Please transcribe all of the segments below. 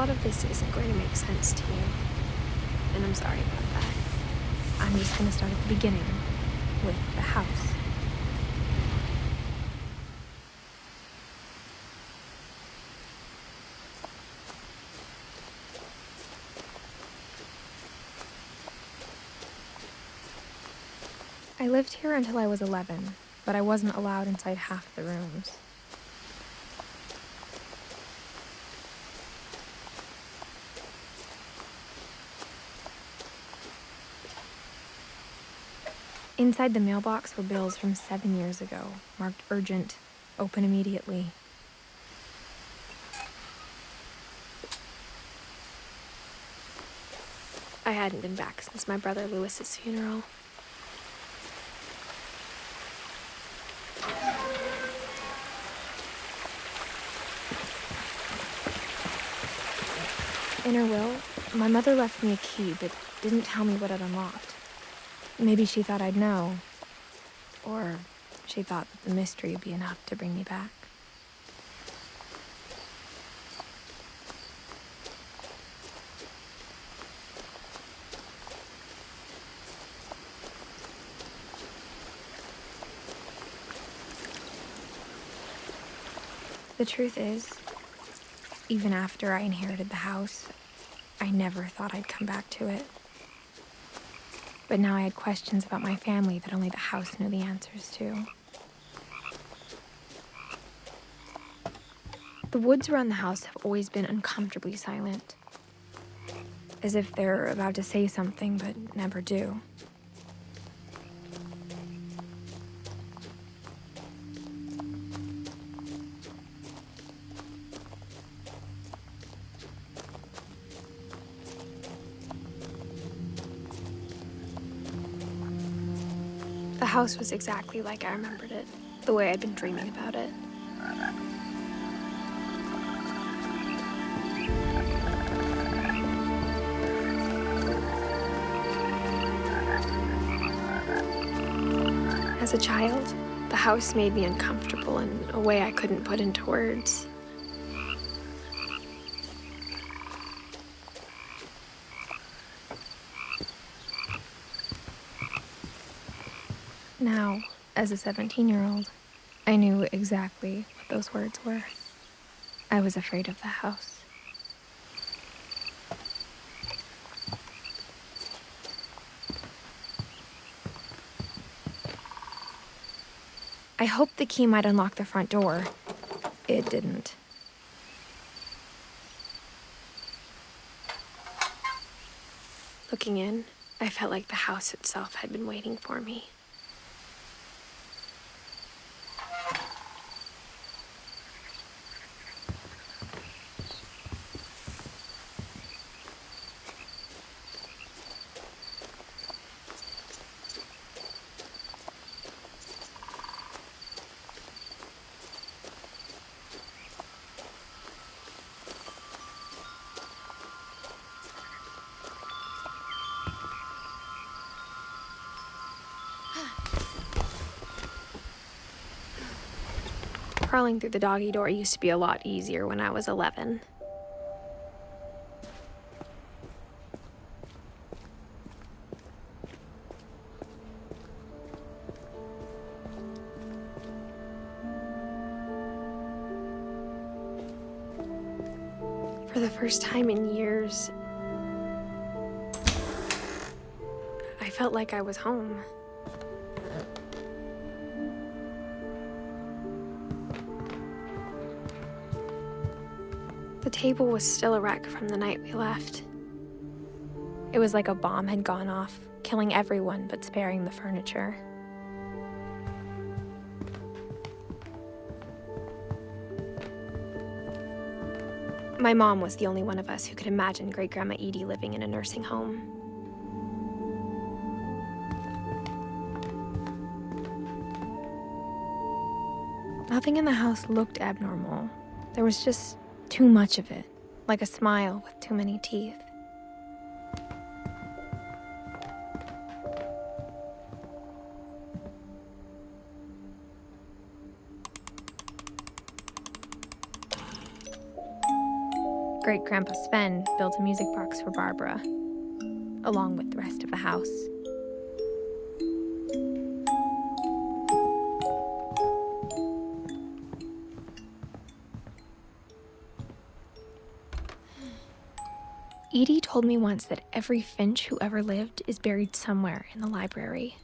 lot of this isn't going to make sense to you, and I'm sorry about that. I'm just going to start at the beginning, with the house. I lived here until I was 11, but I wasn't allowed inside half the rooms. Inside the mailbox were bills from 7 years ago, marked urgent, open immediately. I hadn't been back since my brother Lewis's funeral. In her will, my mother left me a key but didn't tell me what it unlocked. Maybe she thought I'd know, or she thought that the mystery would be enough to bring me back. The truth is, even after I inherited the house, I never thought I'd come back to it. But now I had questions about my family that only the house knew the answers to. The woods around the house have always been uncomfortably silent, as if they're about to say something but never do. The house was exactly like I remembered it, the way I'd been dreaming about it. As a child, the house made me uncomfortable in a way I couldn't put into words. Now, as a 17-year-old, I knew exactly what those words were. I was afraid of the house. I hoped the key might unlock the front door. It didn't. Looking in, I felt like the house itself had been waiting for me. Crawling through the doggy door used to be a lot easier when I was 11. For the first time in years, I felt like I was home. The table was still a wreck from the night we left. It was like a bomb had gone off, killing everyone but sparing the furniture. My mom was the only one of us who could imagine Great-Grandma Edie living in a nursing home. Nothing in the house looked abnormal. There was just too much of it, like a smile with too many teeth. great-grandpa Sven built a music box for Barbara, along with the rest of the house. Edie told me once that every Finch who ever lived is buried somewhere in the library.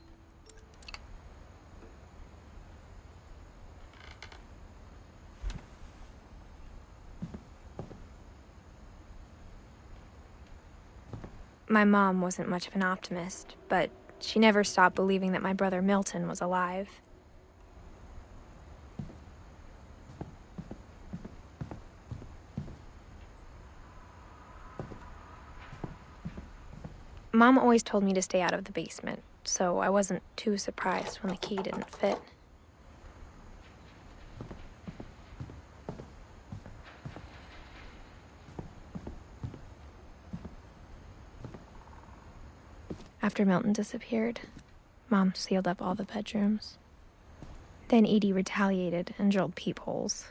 My mom wasn't much of an optimist, but she never stopped believing that my brother Milton was alive. Mom always told me to stay out of the basement, so I wasn't too surprised when the key didn't fit. After Milton disappeared, Mom sealed up all the bedrooms. Then Edie retaliated and drilled peepholes.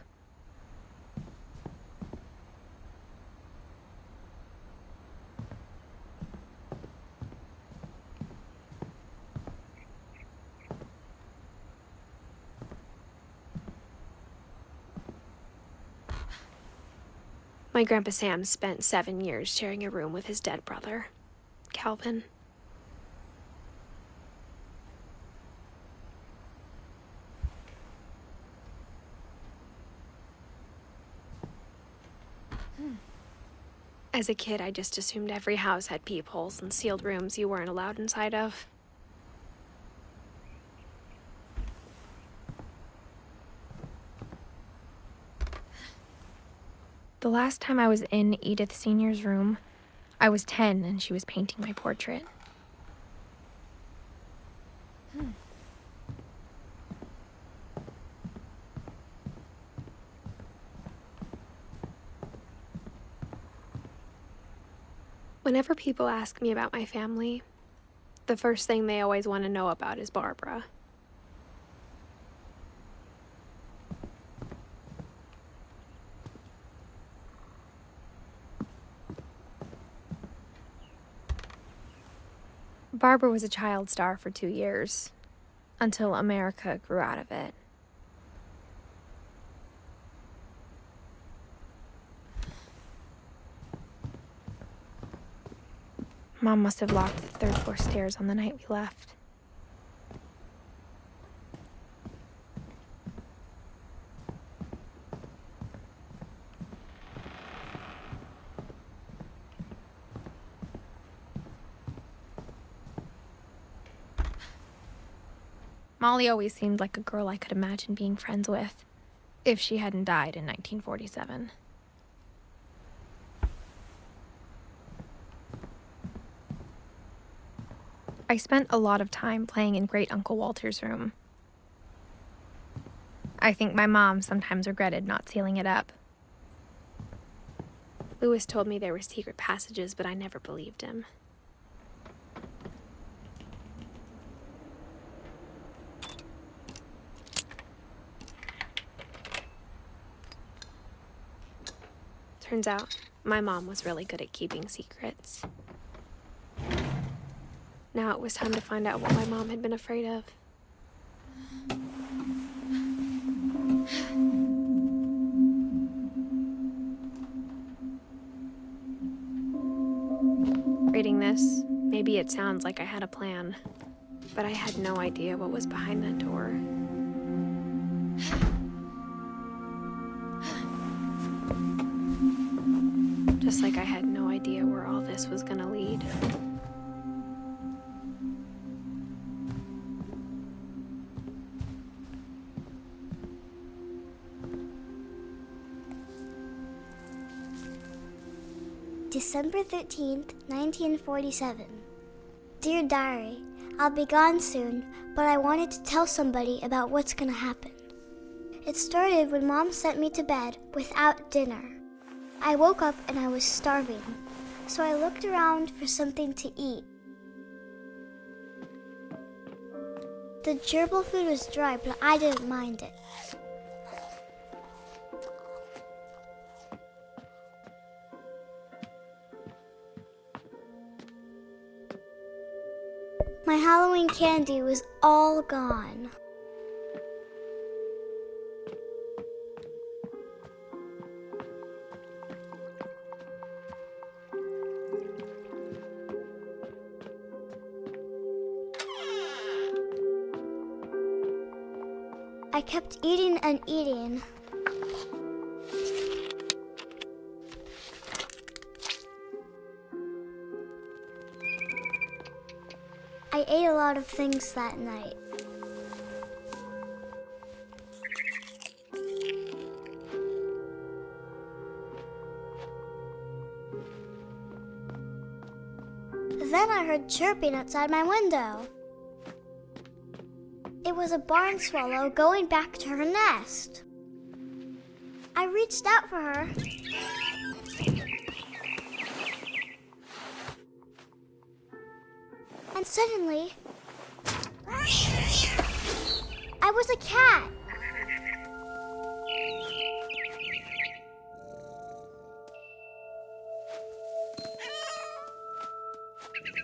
My Grandpa Sam spent 7 years sharing a room with his dead brother, Calvin. As a kid, I just assumed every house had peepholes and sealed rooms you weren't allowed inside of. The last time I was in Edith Sr.'s room, I was 10 and she was painting my portrait. Whenever people ask me about my family, the first thing they always want to know about is Barbara. Barbara was a child star for 2 years, until America grew out of it. Mom must have locked the third-floor stairs on the night we left. Molly always seemed like a girl I could imagine being friends with, if she hadn't died in 1947. I spent a lot of time playing in Great Uncle Walter's room. I think my mom sometimes regretted not sealing it up. Lewis told me there were secret passages, but I never believed him. Turns out, my mom was really good at keeping secrets. Now it was time to find out what my mom had been afraid of. Reading this, maybe it sounds like I had a plan, but I had no idea what was behind that door. Just like I had no idea where all this was gonna lead. December 13th, 1947. Dear Diary, I'll be gone soon, but I wanted to tell somebody about what's gonna happen. It started when Mom sent me to bed without dinner. I woke up and I was starving, so I looked around for something to eat. The gerbil food was dry, but I didn't mind it. My Halloween candy was all gone. I kept eating and eating. I ate a lot of things that night. Then I heard chirping outside my window. It was a barn swallow going back to her nest. I reached out for her. And suddenly, I was a cat.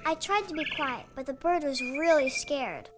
I tried to be quiet, but the bird was really scared.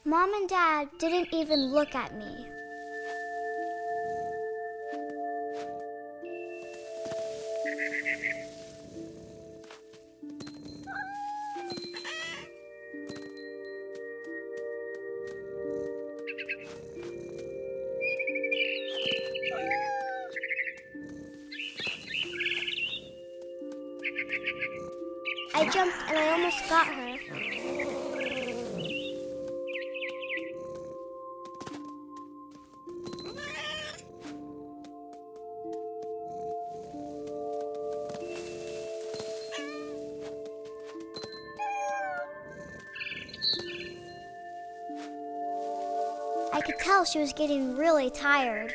Mom and Dad didn't even look at me. I jumped and I almost got her. I could tell she was getting really tired.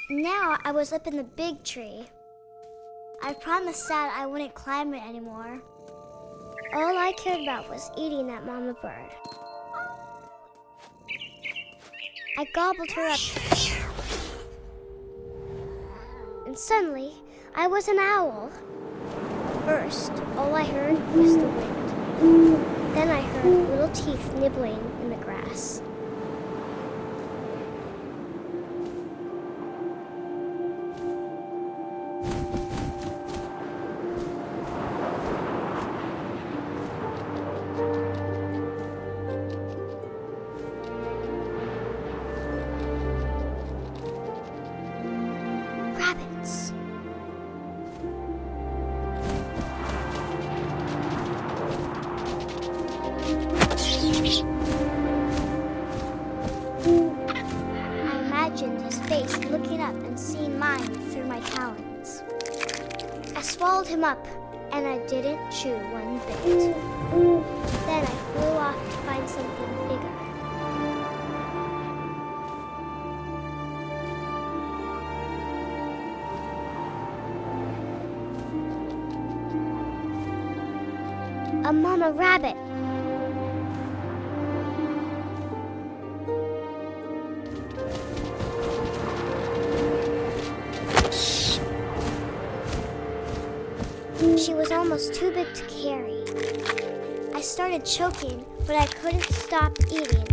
Now I was up in the big tree. I promised Dad I wouldn't climb it anymore. All I cared about was eating that mama bird. I gobbled her up. And suddenly, I was an owl. First, all I heard was the wind. Then I heard little teeth nibbling in the grass. Rabbits. I imagined his face looking up and seeing mine through my talons. I swallowed him up, and I didn't chew one bit. Then I flew off to find something bigger. A mama rabbit. She was almost too big to carry. I started choking, but I couldn't stop eating.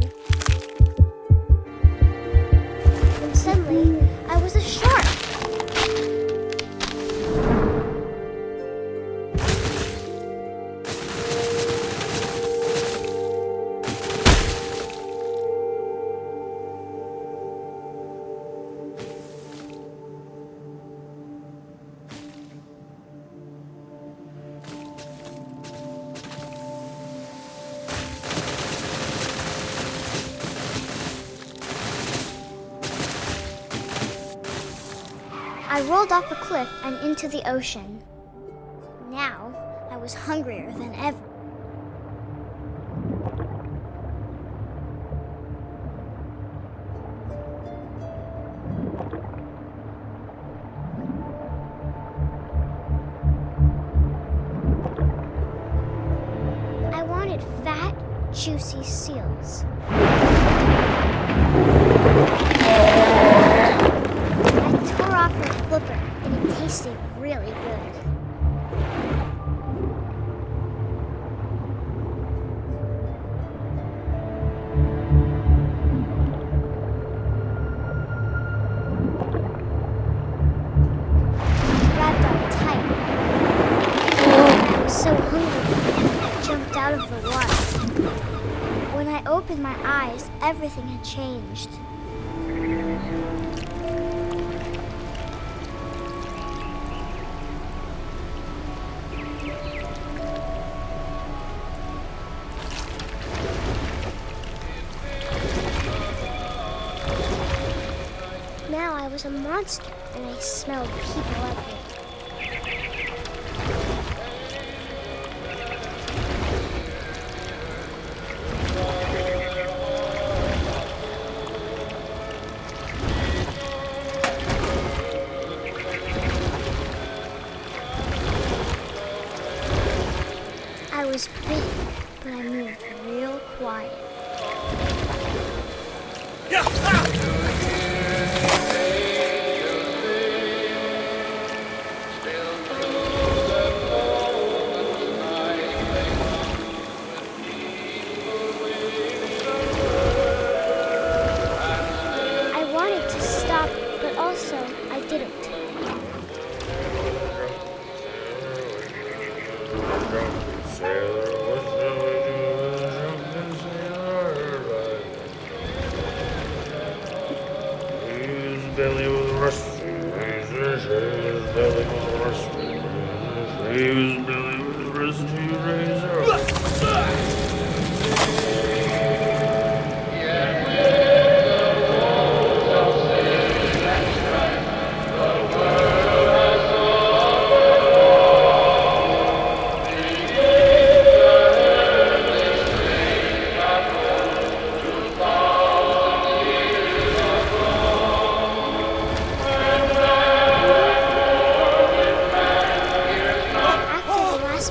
And suddenly, I was a shark. I rolled off a cliff and into the ocean. Now, I I was hungrier than ever. I wanted fat, juicy seals. I tore off her flipper, and it tasted really good. Grabbed on tight. I was so hungry, I jumped out of the water. When I opened my eyes, everything had changed. Now I was a monster, and I smelled people everywhere. I was big, but I moved real quiet. I wanted to stop, but also I didn't. Belly was rusty, razor, his belly was rusty, his belly was rusty, razor.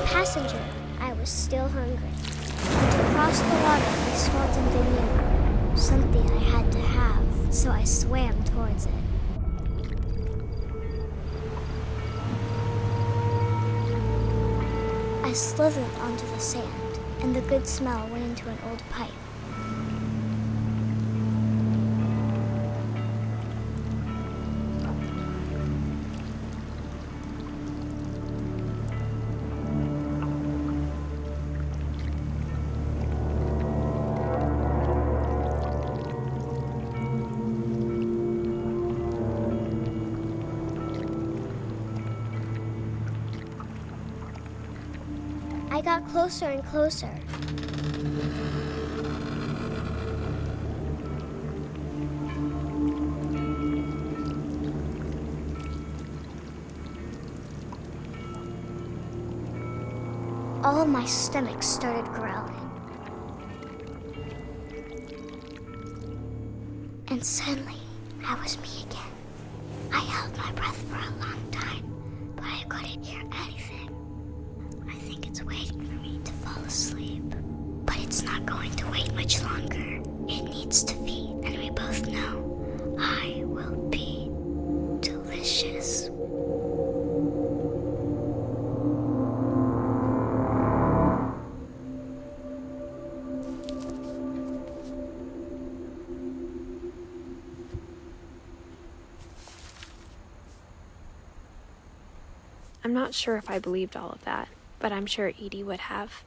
Passenger, I was still hungry. And to cross the water, I smelled something new. Something I had to have, so I swam towards it. I slithered onto the sand, and the good smell went into an old pipe. I got closer and closer. All of my stomach started growling. And suddenly, I was me again. I held my breath for a long time, but I couldn't hear anything. I think it's waiting for me to fall asleep. But it's not going to wait much longer. It needs to feed, and we both know I will be delicious. I'm not sure if I believed all of that, but I'm sure Edie would have.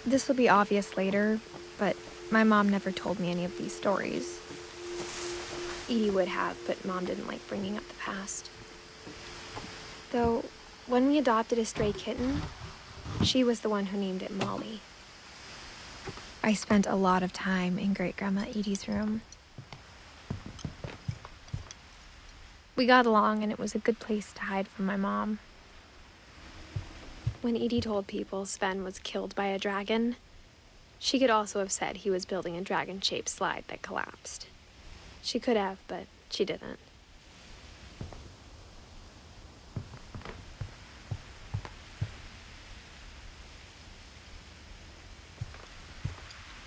This will be obvious later, but my mom never told me any of these stories. Edie would have, but Mom didn't like bringing up the past. Though, when we adopted a stray kitten, she was the one who named it Molly. I spent a lot of time in Great-Grandma Edie's room. We got along, and it was a good place to hide from my mom. When Edie told people Sven was killed by a dragon, she could also have said he was building a dragon-shaped slide that collapsed. She could have, but she didn't.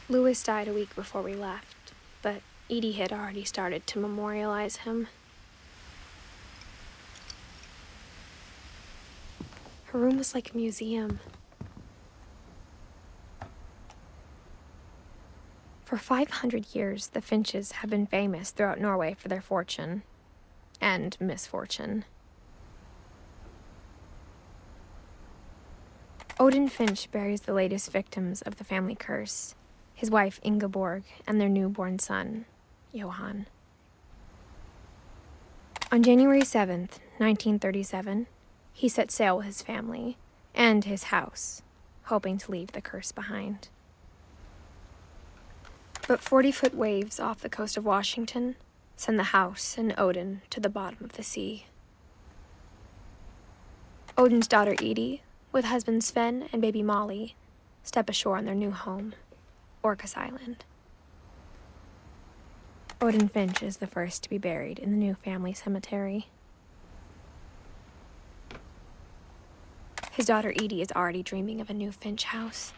Louis died a week before we left, but Edie had already started to memorialize him. Her room was like a museum. For 500 years, the Finches have been famous throughout Norway for their fortune and misfortune. Odin Finch buries the latest victims of the family curse, his wife Ingeborg and their newborn son, Johan. On January 7th, 1937, he set sail with his family and his house, hoping to leave the curse behind. But 40-foot waves off the coast of Washington send the house and Odin to the bottom of the sea. Odin's daughter Edie, with husband Sven and baby Molly, step ashore on their new home, Orcas Island. Odin Finch is the first to be buried in the new family cemetery. His daughter Edie is already dreaming of a new Finch house.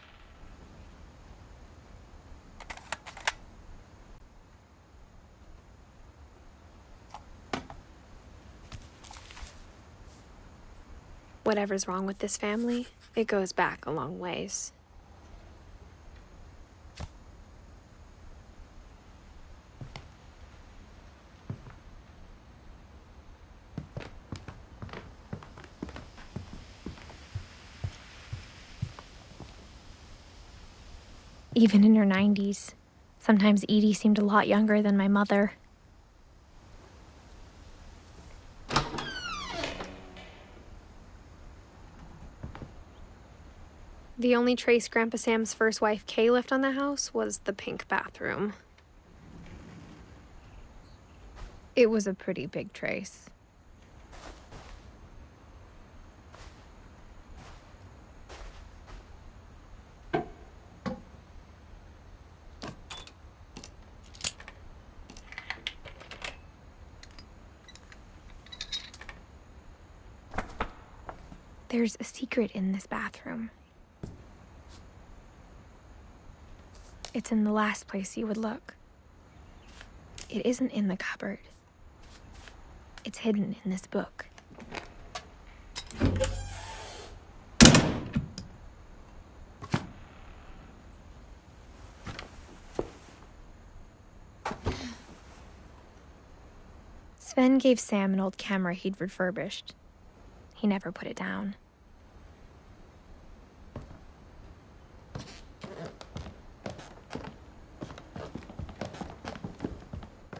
Whatever's wrong with this family, it goes back a long ways. Even in her 90s, sometimes Edie seemed a lot younger than my mother. The only trace Grandpa Sam's first wife, Kay, left on the house was the pink bathroom. It was a pretty big trace. There's a secret in this bathroom. It's in the last place you would look. It isn't in the cupboard. It's hidden in this book. Sven gave Sam an old camera he'd refurbished. He never put it down.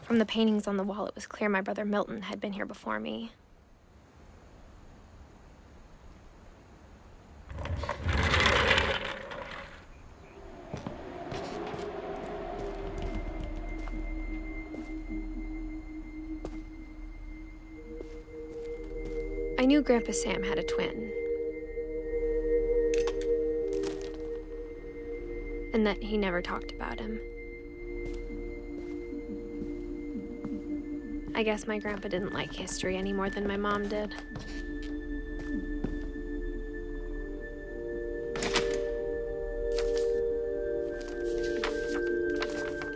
From the paintings on the wall, it was clear my brother Milton had been here before me. I knew Grandpa Sam had a twin. And that he never talked about him. I guess my grandpa didn't like history any more than my mom did.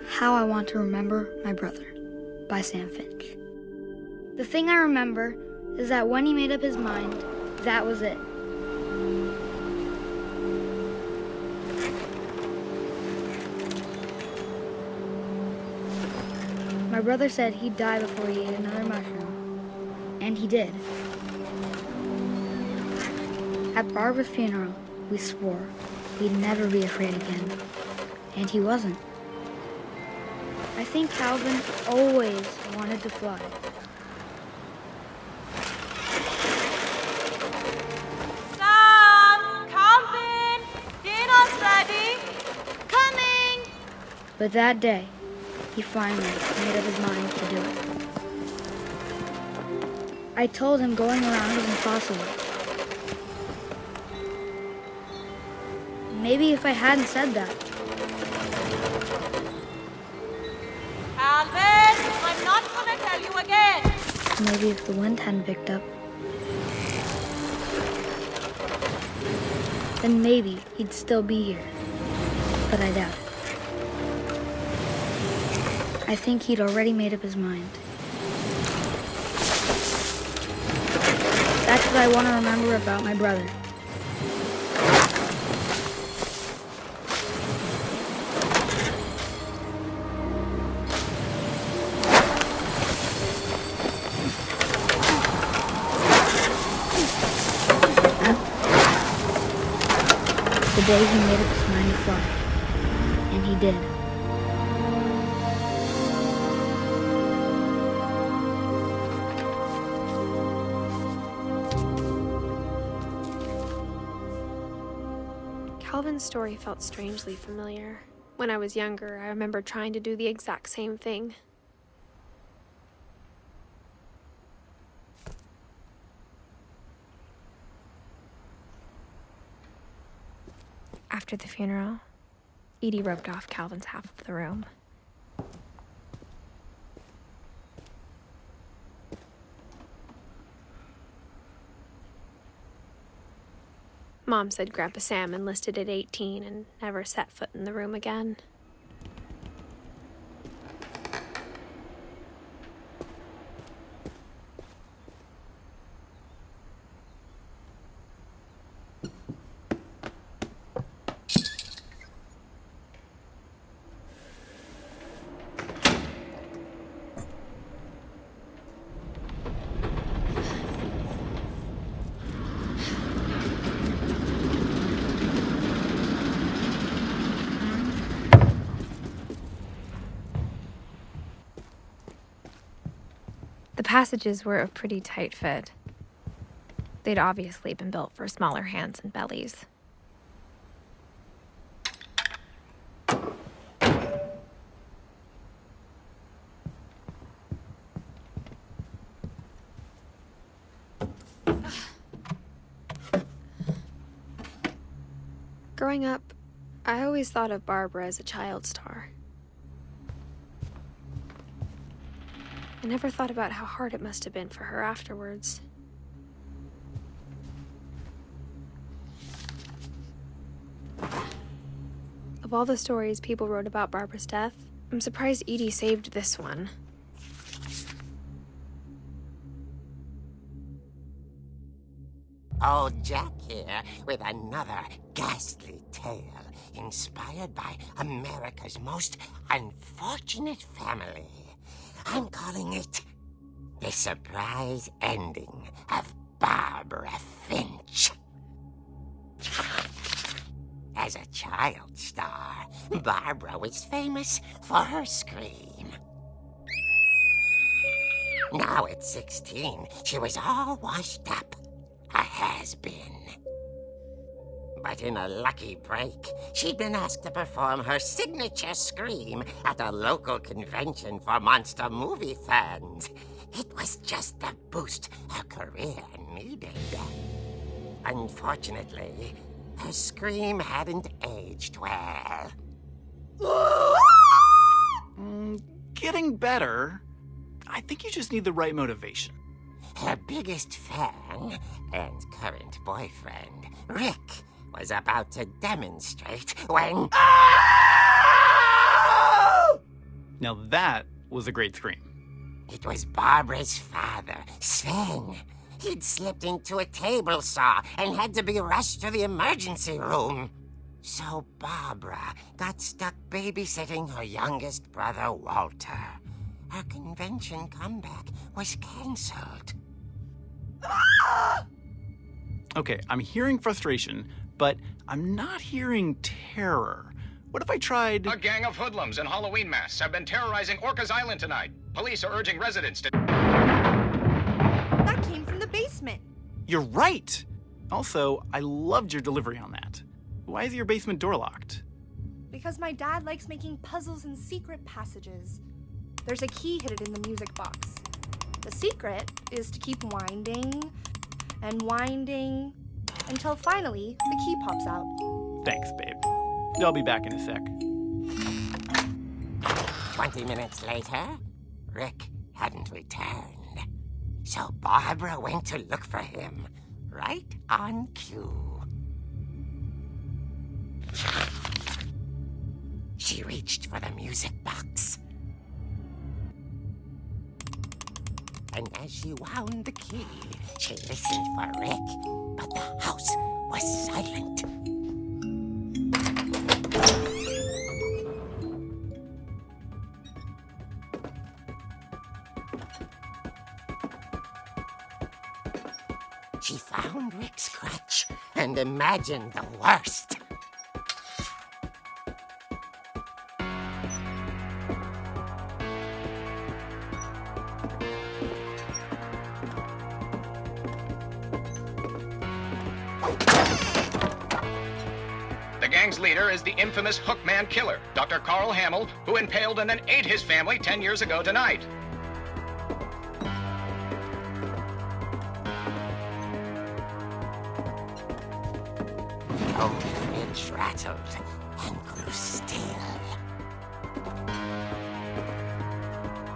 How I Want to Remember My Brother by Sam Finch. The thing I remember is that when he made up his mind, that was it. My brother said he'd die before he ate another mushroom. And he did. At Barbara's funeral, we swore we'd never be afraid again. And he wasn't. I think Calvin always wanted to fly. Sam! Calvin! Dinner's ready! Coming! But that day, he finally made up his mind to do it. I told him going around was impossible. Maybe if I hadn't said that, Calvin! I'm not gonna tell you again! maybe if the wind hadn't picked up, then maybe he'd still be here. But I doubt it. I think he'd already made up his mind. That's what I want to remember about my brother. The day he made up his mind to fly. And he did. Calvin's story felt strangely familiar. When I was younger, I remember trying to do the exact same thing. After the funeral, Edie roped off Calvin's half of the room. Mom said Grandpa Sam enlisted at 18 and never set foot in the room again. The passages were a pretty tight fit. They'd obviously been built for smaller hands and bellies. Growing up, I always thought of Barbara as a child star. I never thought about how hard it must have been for her afterwards. Of all the stories people wrote about Barbara's death, I'm surprised Edie saved this one. Old Jack here with another ghastly tale inspired by America's most unfortunate family. I'm calling it The Surprise Ending of Barbara Finch. As a child star, Barbara was famous for her scream. Now at 16, she was all washed up, a has-been. But in a lucky break, she'd been asked to perform her signature scream at a local convention for monster movie fans. It was just the boost her career needed. Unfortunately, her scream hadn't aged well. Getting better. I think you just need the right motivation. Her biggest fan and current boyfriend, Rick, was about to demonstrate when... Now that was a great scream. It was Barbara's father, Sven. He'd slipped into a table saw and had to be rushed to the emergency room. So Barbara got stuck babysitting her youngest brother, Walter. Her convention comeback was canceled. Okay, I'm hearing frustration, but I'm not hearing terror. What if I tried... A gang of hoodlums in Halloween masks have been terrorizing Orcas Island tonight. Police are urging residents to... That came from the basement. You're right! Also, I loved your delivery on that. Why is your basement door locked? Because my dad likes making puzzles and secret passages. There's a key hidden in the music box. The secret is to keep winding and winding until finally the key pops out. Thanks, babe. I'll be back in a sec. 20 minutes later, Rick hadn't returned. So Barbara went to look for him, right on cue. She reached for the music box. And as she wound the key, she listened for Rick, but the house was silent. She found Rick's crutch and imagined the worst. The gang's leader is the infamous Hookman killer, Dr. Carl Hamill, who impaled and then ate his family 10 years ago tonight. The old fridge rattled and grew still.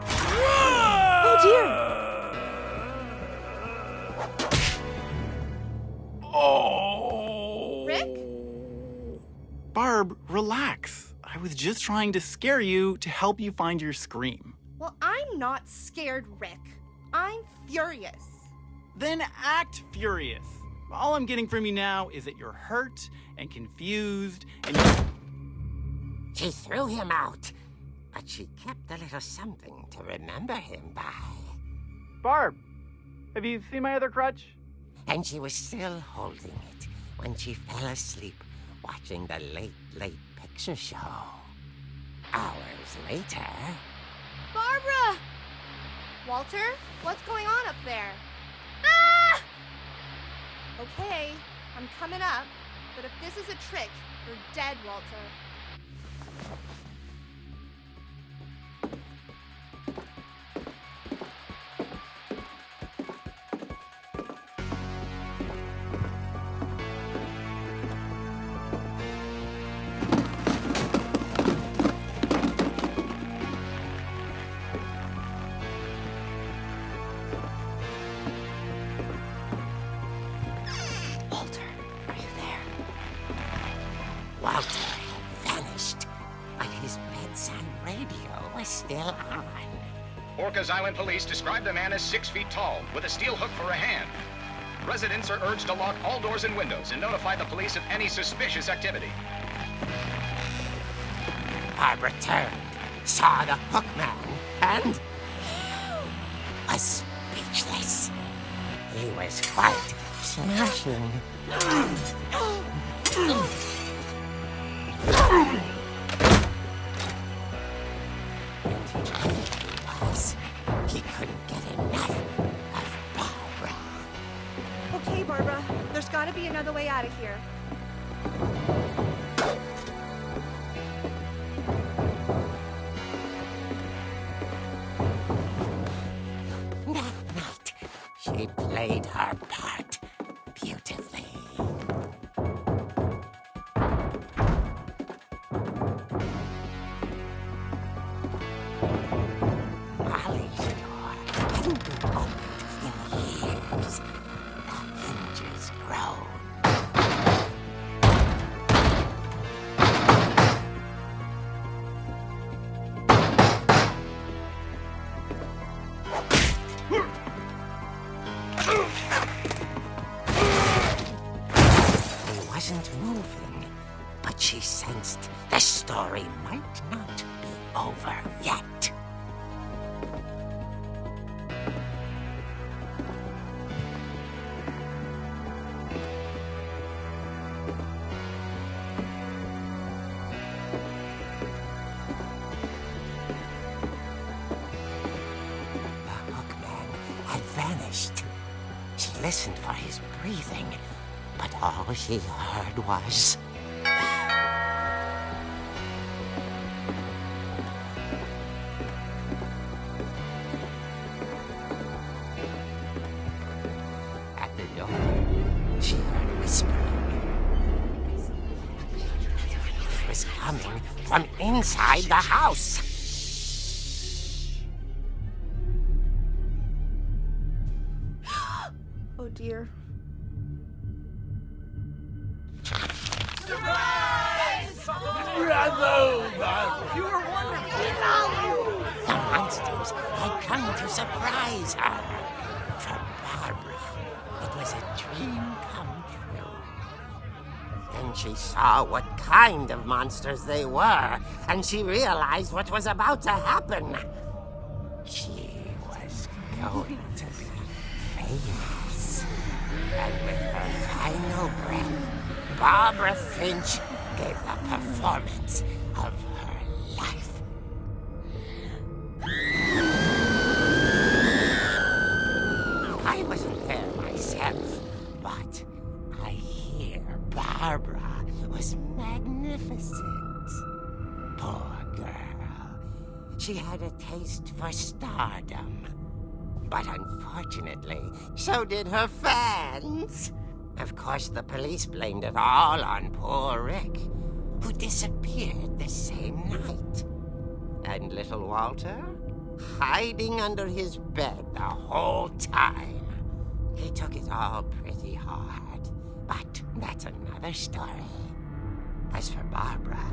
Oh dear! Oh! Rick? Barb, relax. I was just trying to scare you to help you find your scream. Well, I'm not scared, Rick. I'm furious. Then act furious. All I'm getting from you now is that you're hurt and confused and She threw him out, but she kept a little something to remember him by. Barb, have you seen my other crutch? And she was still holding it when she fell asleep watching the late picture show. Hours later... Barbara! Walter, what's going on up there? Ah! Okay, I'm coming up, but if this is a trick, you're dead, Walter. Walter had vanished, but his bedside radio was still on. Orcas Island police describe the man as 6 feet tall, with a steel hook for a hand. Residents are urged to lock all doors and windows and notify the police of any suspicious activity. Barbara turned, saw the hook man, and was speechless. He was quite smashing. He couldn't get enough of Barbara. Okay, Barbara, there's gotta be another way out of here. That night, she played her part beautifully. Molly's door hadn't been opened in years. The hinges groaned. He wasn't moving, but she sensed the story might not be over yet. vanished. She listened for his breathing, but all she heard was... At the door, she heard whispering. It was coming from inside the house. Oh dear. The monsters had come to surprise her. For Barbara, it was a dream come true. Then she saw what kind of monsters they were, and she realized what was about to happen. She was going to be famous. And with her final breath, Barbara Finch gave the performance of her life. I wasn't there myself, but I hear Barbara was magnificent. Poor girl. She had a taste for stardom. But unfortunately, so did her fans. Of course, the police blamed it all on poor Rick, who disappeared the same night. And little Walter, hiding under his bed the whole time. He took it all pretty hard, but that's another story. As for Barbara,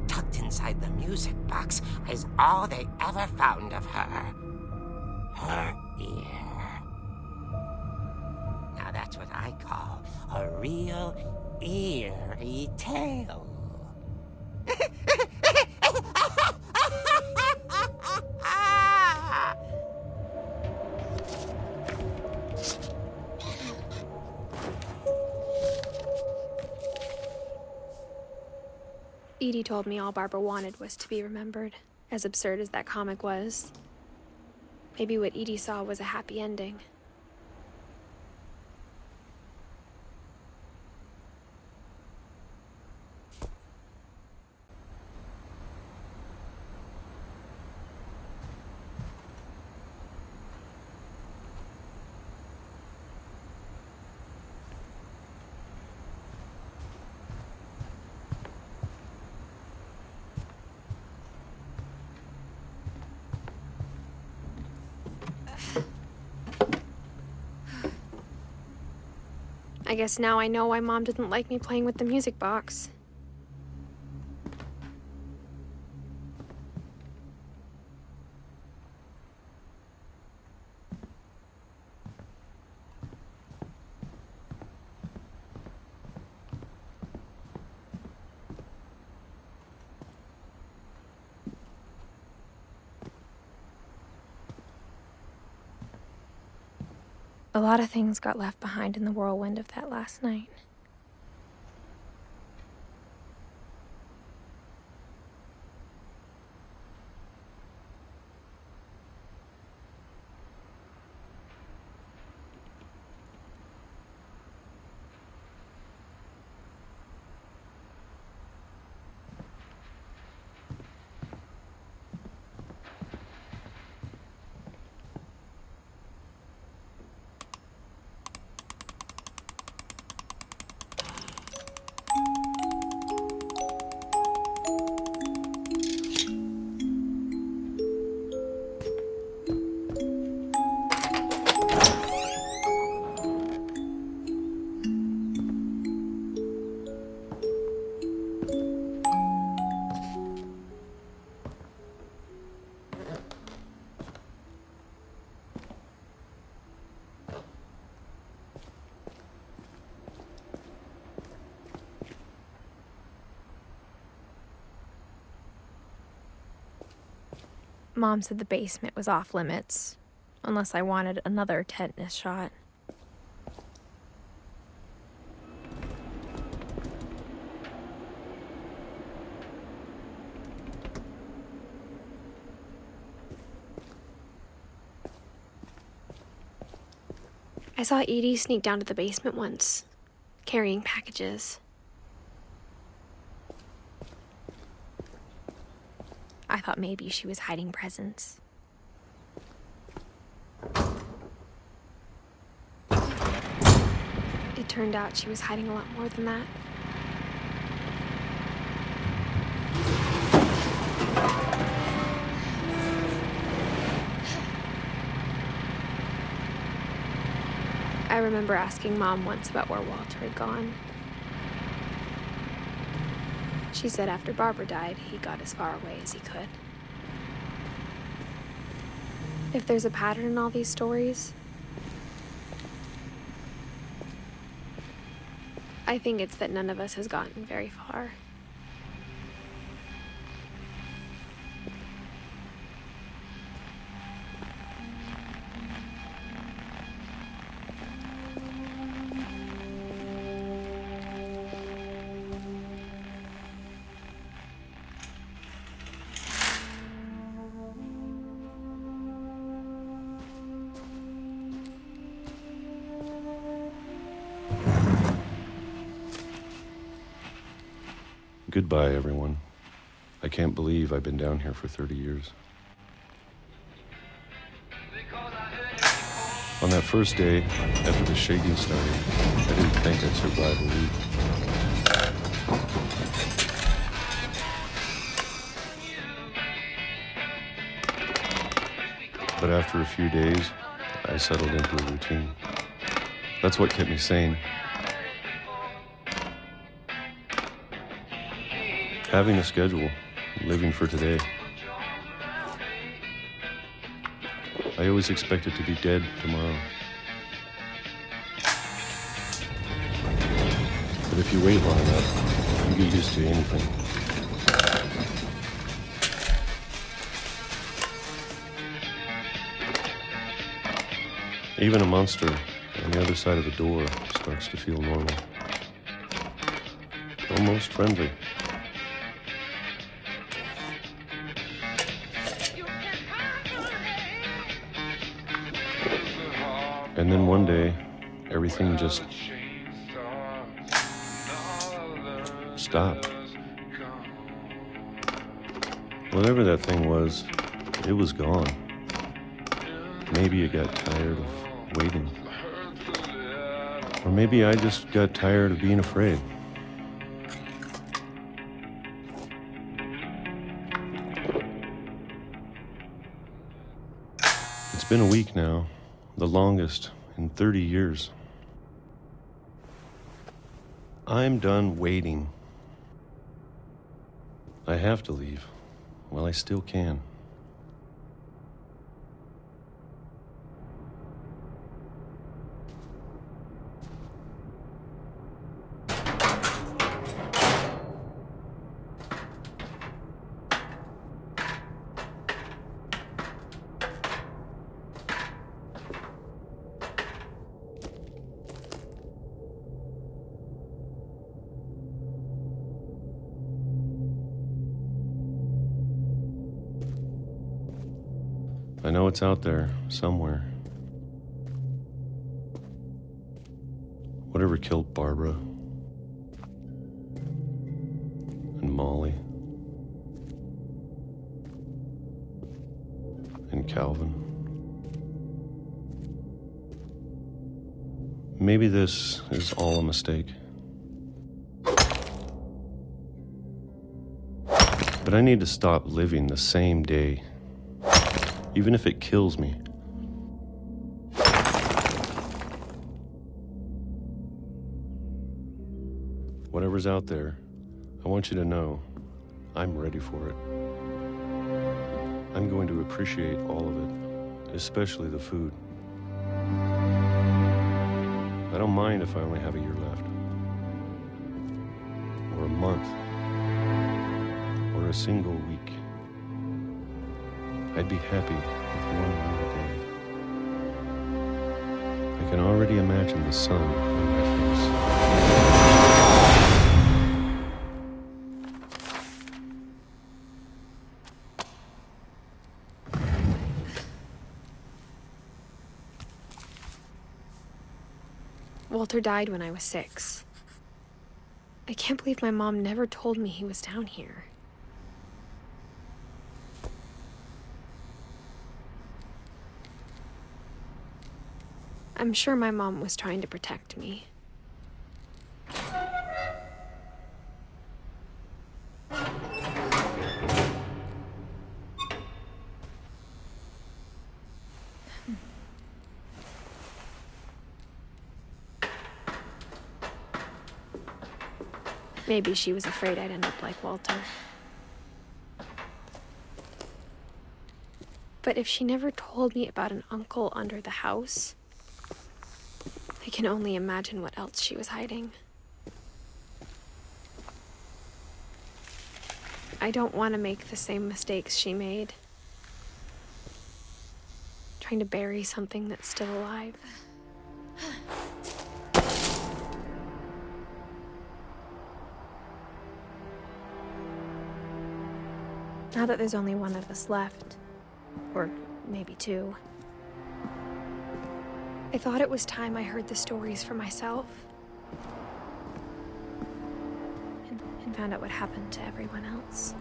tucked inside the music box is all they ever found of her. Her ear. Now that's what I call a real eerie tale. Edie told me all Barbara wanted was to be remembered, as absurd as that comic was. Maybe what Edie saw was a happy ending. I guess now I know why Mom didn't like me playing with the music box. A lot of things got left behind in the whirlwind of that last night. Mom said the basement was off limits, unless I wanted another tetanus shot. I saw Edie sneak down to the basement once, carrying packages. I thought maybe she was hiding presents. It turned out she was hiding a lot more than that. I remember asking Mom once about where Walter had gone. She said after Barbara died, he got as far away as he could. If there's a pattern in all these stories, I think it's that none of us has gotten very far. Goodbye, everyone. I can't believe I've been down here for 30 years. On that first day, after the shaking started, I didn't think I'd survive a week. But after a few days, I settled into a routine. That's what kept me sane. Having a schedule, living for today. I always expected to be dead tomorrow. But if you wait long enough, you get used to anything. Even a monster on the other side of the door starts to feel normal. Almost friendly. And then one day, everything just stopped. Whatever that thing was, it was gone. Maybe it got tired of waiting. Or maybe I just got tired of being afraid. It's been a week now. The longest in 30 years. I'm done waiting. I have to leave while I still can. I know it's out there, somewhere. Whatever killed Barbara and Molly and Calvin. Maybe this is all a mistake. But I need to stop living the same day. Even if it kills me. Whatever's out there, I want you to know I'm ready for it. I'm going to appreciate all of it, especially the food. I don't mind if I only have a year left, or a month, or a single week. I'd be happy with one more day. I can already imagine the sun on my face. Walter died when I was 6. I can't believe my mom never told me he was down here. I'm sure my mom was trying to protect me. Maybe she was afraid I'd end up like Walter. But if she never told me about an uncle under the house, I can only imagine what else she was hiding. I don't want to make the same mistakes she made. Trying to bury something that's still alive. Now that there's only one of us left, or maybe 2, I thought it was time I heard the stories for myself and found out what happened to everyone else.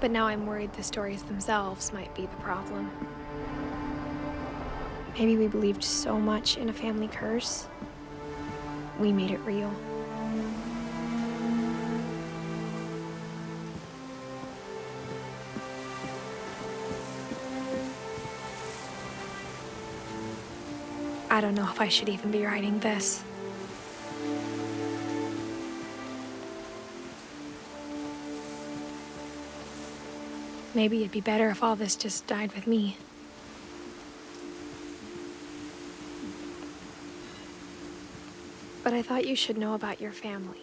But now I'm worried the stories themselves might be the problem. Maybe we believed so much in a family curse, we made it real. I don't know if I should even be writing this. Maybe it'd be better if all this just died with me. But I thought you should know about your family.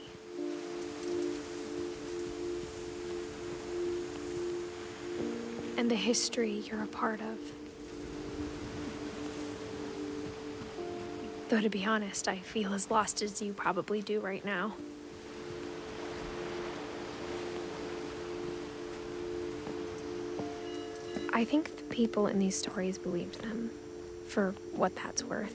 And the history you're a part of. Though to be honest, I feel as lost as you probably do right now. I think the people in these stories believed them, for what that's worth.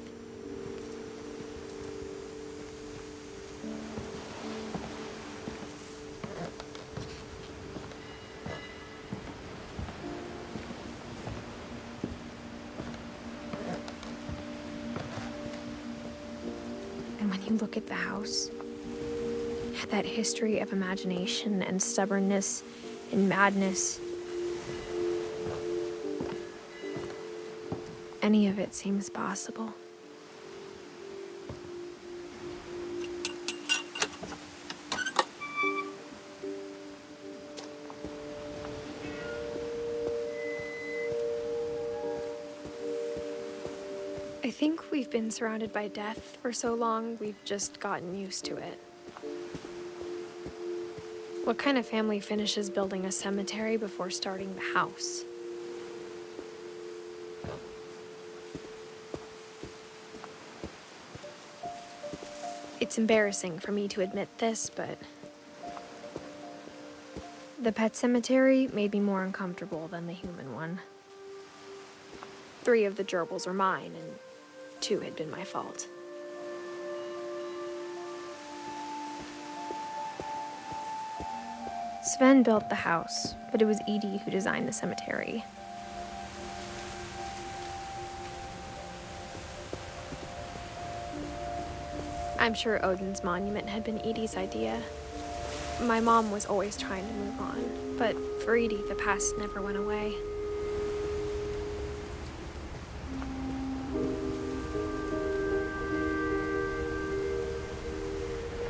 And when you look at the house, that history of imagination and stubbornness and madness, any of it seems possible. I think we've been surrounded by death for so long, we've just gotten used to it. What kind of family finishes building a cemetery before starting the house? It's embarrassing for me to admit this, but the pet cemetery made me more uncomfortable than the human one. 3 of the gerbils were mine, and 2 had been my fault. Sven built the house, but it was Edie who designed the cemetery. I'm sure Odin's monument had been Edie's idea. My mom was always trying to move on, but for Edie, the past never went away.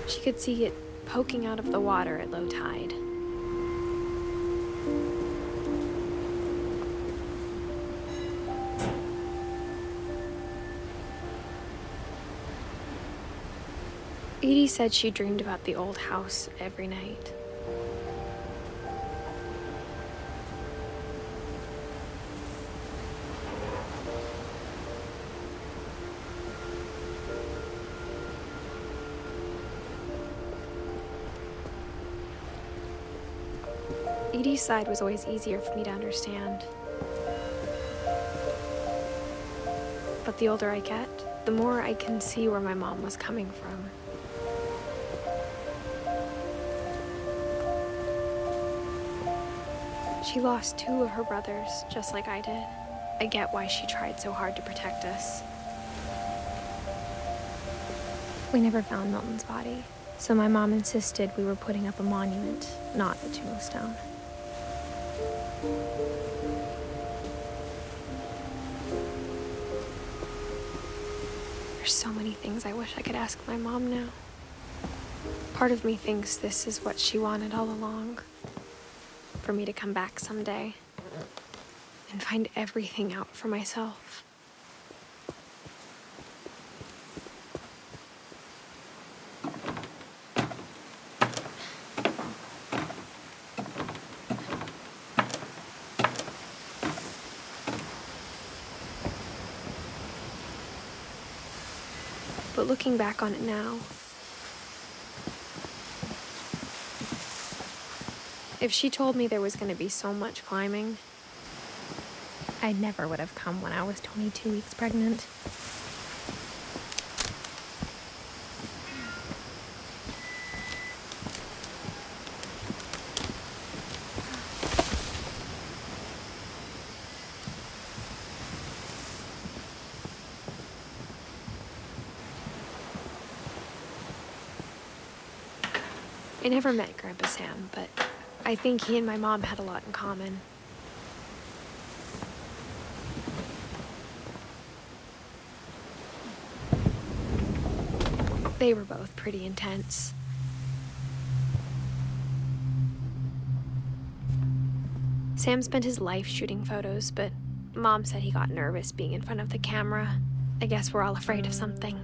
She could see it poking out of the water at low tide. Edie said she dreamed about the old house every night. Edie's side was always easier for me to understand. But the older I get, the more I can see where my mom was coming from. She lost 2 of her brothers, just like I did. I get why she tried so hard to protect us. We never found Milton's body, so my mom insisted we were putting up a monument, not a tombstone. There's so many things I wish I could ask my mom now. Part of me thinks this is what she wanted all along. For me to come back someday and find everything out for myself. But looking back on it now, if she told me there was going to be so much climbing, I never would have come when I was 22 weeks pregnant. I never met Grandpa Sam, but I think he and my mom had a lot in common. They were both pretty intense. Sam spent his life shooting photos, but Mom said he got nervous being in front of the camera. I guess we're all afraid of something.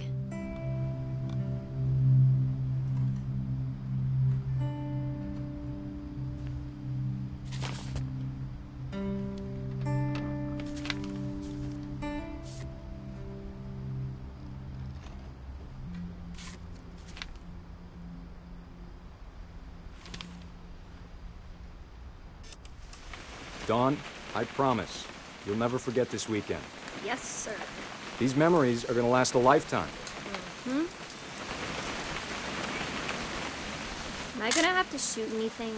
Dawn, I promise, you'll never forget this weekend. Yes, sir. These memories are gonna last a lifetime. Am I gonna have to shoot anything?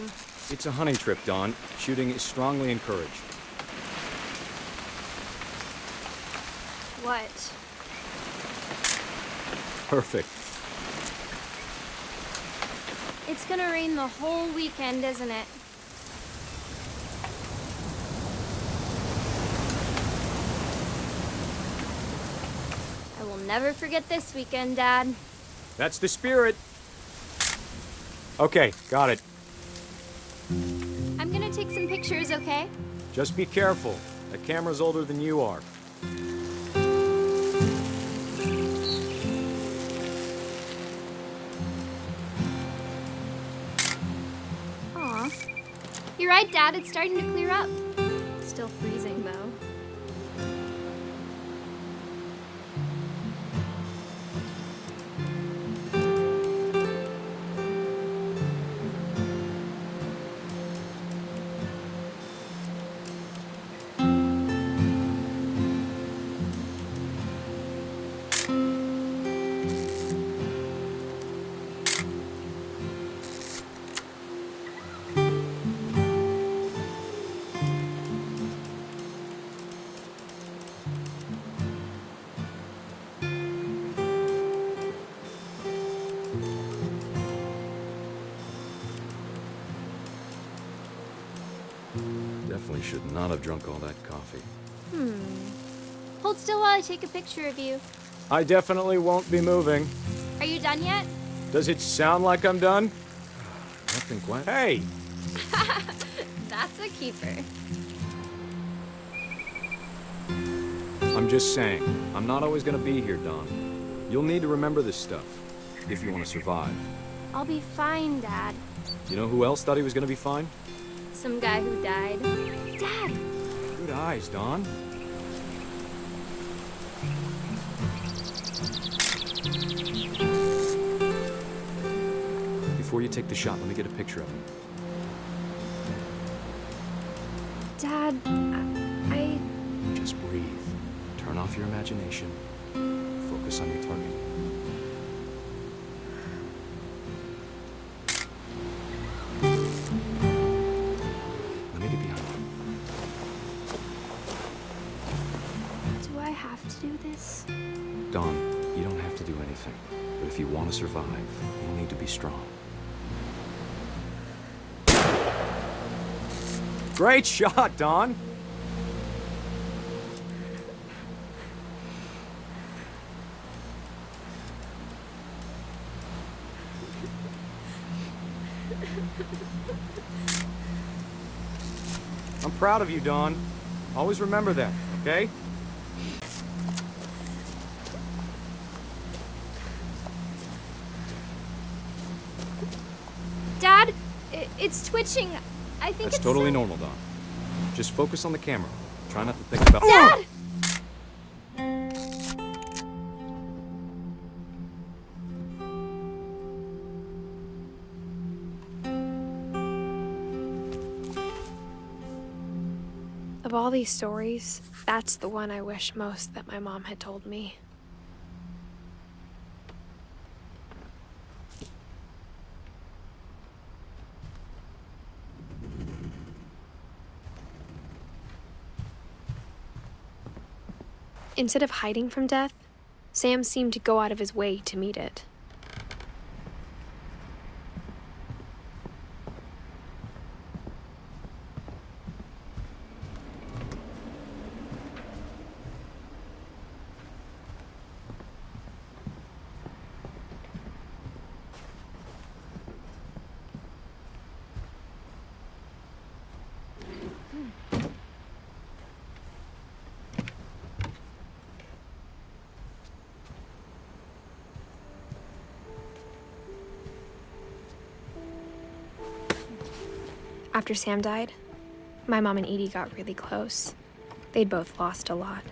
It's a hunting trip, Dawn. Shooting is strongly encouraged. What? Perfect. It's gonna rain the whole weekend, isn't it? I will never forget this weekend, Dad. That's the spirit. Okay, got it. I'm gonna take some pictures, okay? Just be careful. That camera's older than you are. Aw. You're right, Dad. It's starting to clear up. Still freezing, though. Definitely should not have drunk all that coffee. Hold still while I take a picture of you. I definitely won't be moving. Are you done yet? Does it sound like I'm done? Nothing quite. Hey! That's a keeper. I'm just saying, I'm not always gonna be here, Dawn. You'll need to remember this stuff, if you want to survive. I'll be fine, Dad. You know who else thought he was gonna be fine? Some guy who died. Dad! Good eyes, Dawn. Before you take the shot, let me get a picture of him. Dad, I... Just breathe. Turn off your imagination. Focus on your target. Let me get behind you. Do I have to do this? Dawn, you don't have to do anything. But if you want to survive, you'll need to be strong. Great shot, Dawn! I'm proud of you, Dawn. Always remember that, okay? Dad, it's twitching. I think That's it's totally normal, Dawn. Just focus on the camera. Try not to think about— Dad! Of all these stories, that's the one I wish most that my mom had told me. Instead of hiding from death, Sam seemed to go out of his way to meet it. After Sam died, my mom and Edie got really close. They'd both lost a lot.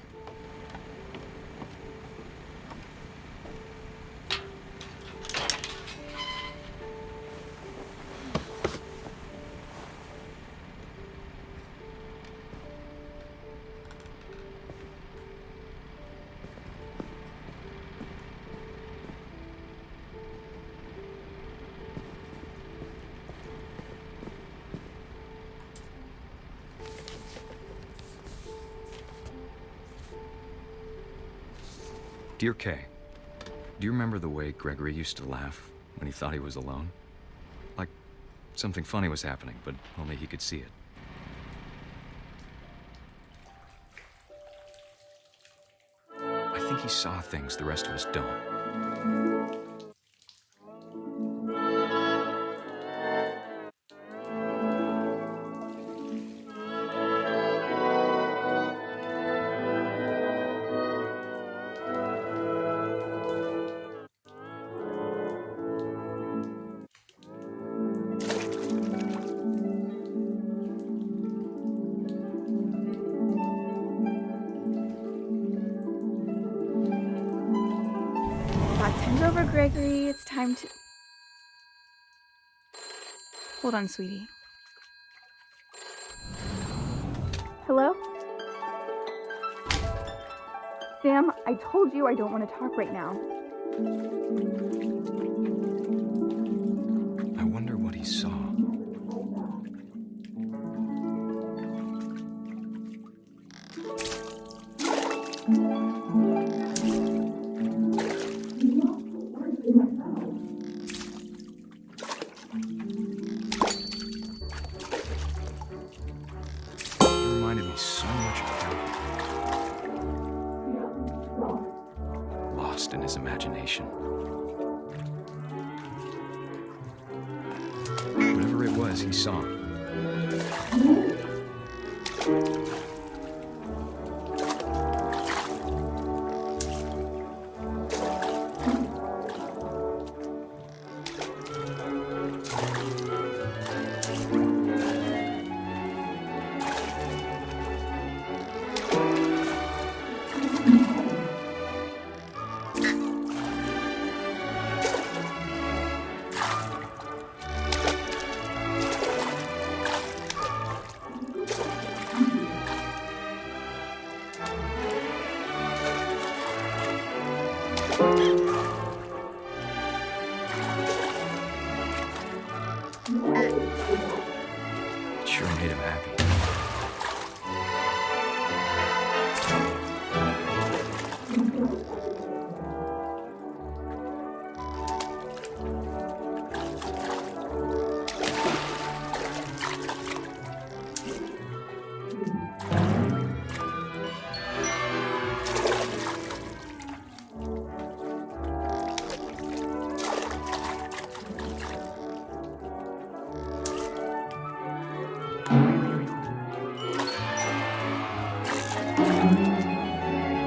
Dear Kay, do you remember the way Gregory used to laugh when he thought he was alone? Like something funny was happening, but only he could see it. I think he saw things the rest of us don't. Time's over, Gregory. It's time to... Hold on, sweetie. Hello? Sam, I told you I don't want to talk right now. I wonder what he saw. In his imagination. Whatever it was, he saw. It sure made him happy.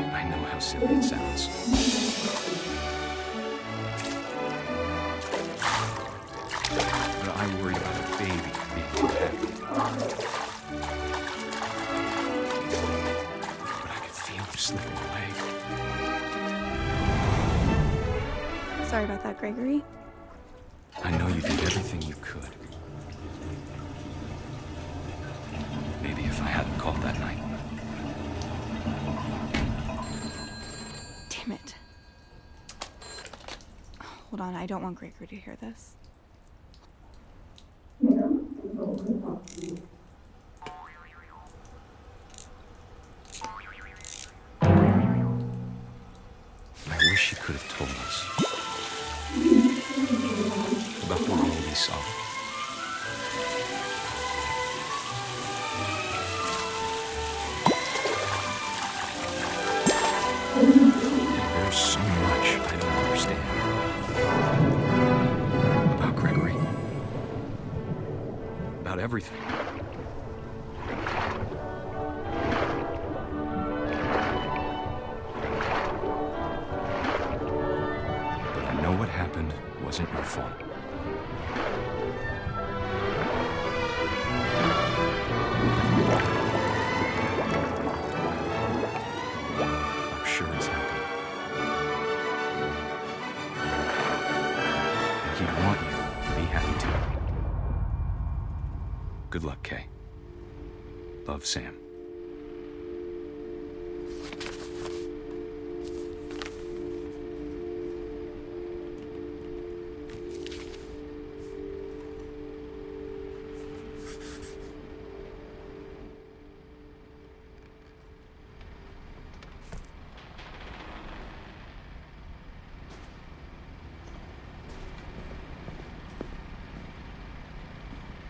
I know how silly it sounds. But I worry about a baby being too happy. But I could feel him slipping away. Sorry about that, Gregory. I know you did everything you could. Maybe if I hadn't called that night. Damn it. Hold on, I don't want Gregory to hear this. I wish you could have told us about the world he saw. There's so much I don't understand about Gregory, about everything. But I know what happened wasn't your fault. I'm sure he's happy. And he'd want you to be happy too. Good luck, Kay. Love, Sam.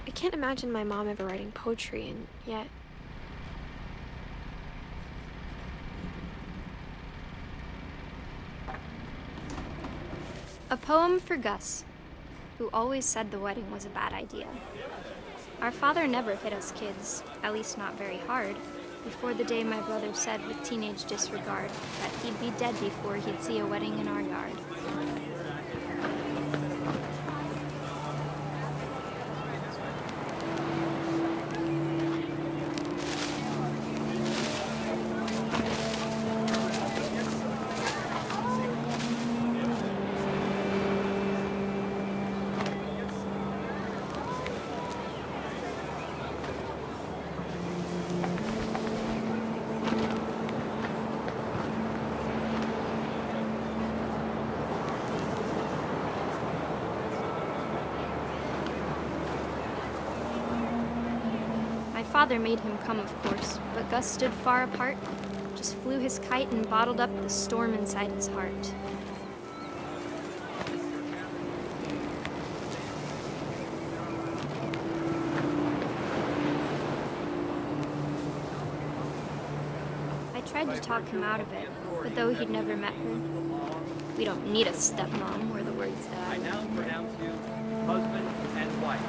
I can't imagine my mom ever writing poetry, and yet... A poem for Gus, who always said the wedding was a bad idea. Our father never hit us kids, at least not very hard, before the day my brother said with teenage disregard that he'd be dead before he'd see a wedding in our yard. Father made him come, of course, but Gus stood far apart, just flew his kite and bottled up the storm inside his heart. I tried to talk him out of it, but though he'd never met her, we don't need a stepmom, were the words that I now pronounce you husband and wife.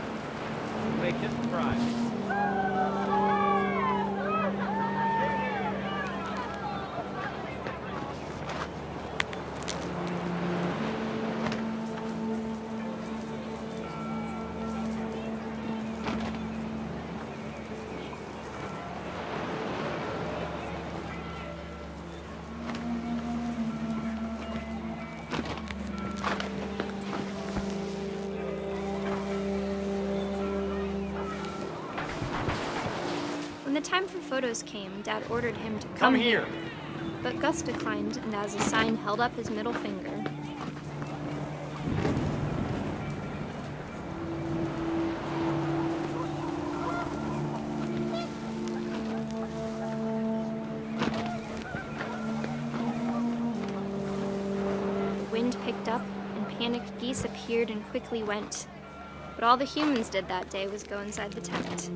Make this pride. When the time for photos came, Dad ordered him to Come here. But Gus declined, and as a sign held up his middle finger. The wind picked up, and panicked geese appeared and quickly went. But all the humans did that day was go inside the tent.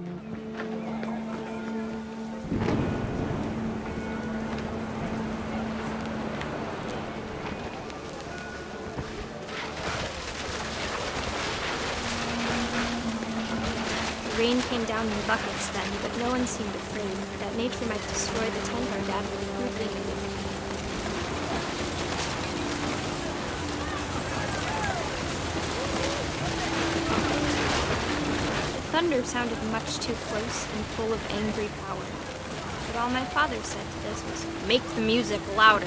The rain came down in buckets then, but no one seemed afraid that nature might destroy the tent our dad would crudely make. The thunder sounded much too close and full of angry power. But all my father said to this was, "Make the music louder."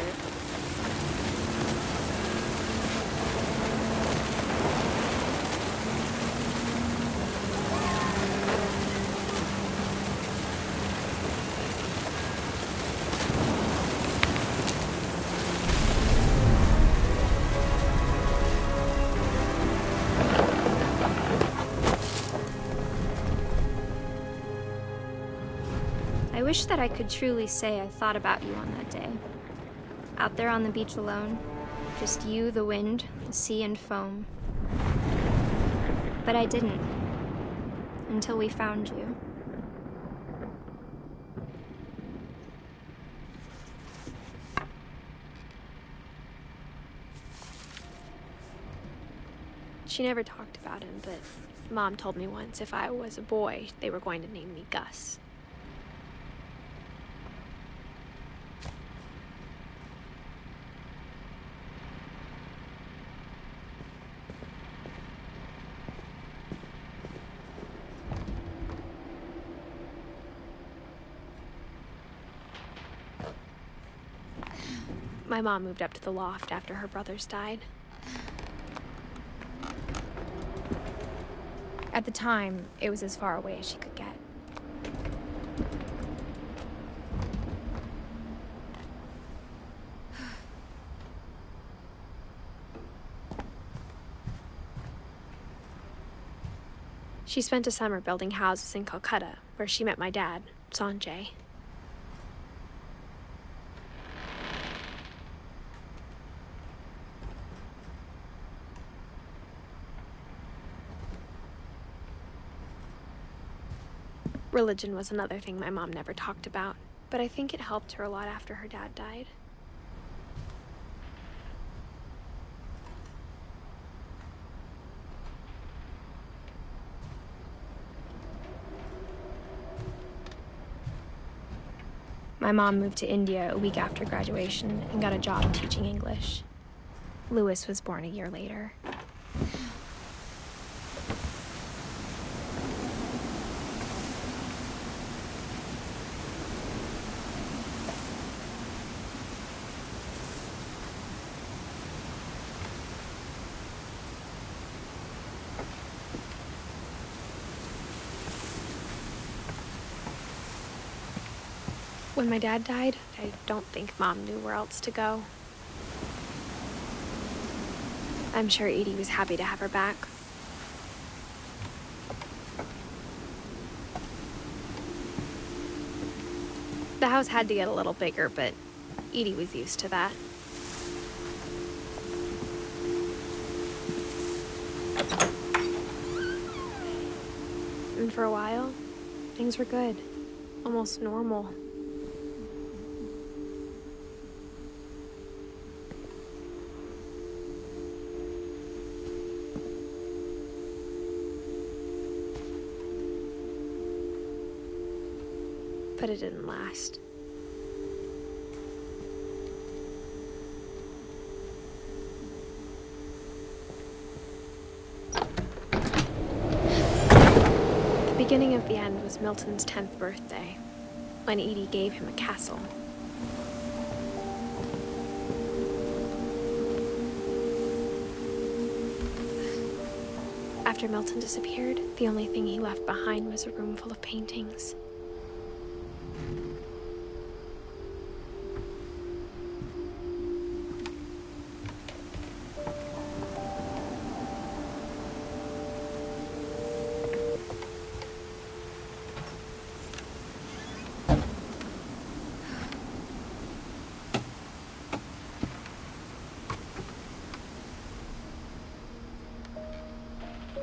I wish that I could truly say I thought about you on that day. Out there on the beach alone, just you, the wind, the sea, and foam. But I didn't, until we found you. She never talked about him, but Mom told me once if I was a boy, they were going to name me Gus. My mom moved up to the loft after her brothers died. At the time, it was as far away as she could get. She spent a summer building houses in Calcutta, where she met my dad, Sanjay. Religion was another thing my mom never talked about, but I think it helped her a lot after her dad died. My mom moved to India a week after graduation and got a job teaching English. Louis was born a year later. When my dad died, I don't think Mom knew where else to go. I'm sure Edie was happy to have her back. The house had to get a little bigger, but Edie was used to that. And for a while, things were good, almost normal. But it didn't last. The beginning of the end was Milton's 10th birthday, when Edie gave him a castle. After Milton disappeared, the only thing he left behind was a room full of paintings.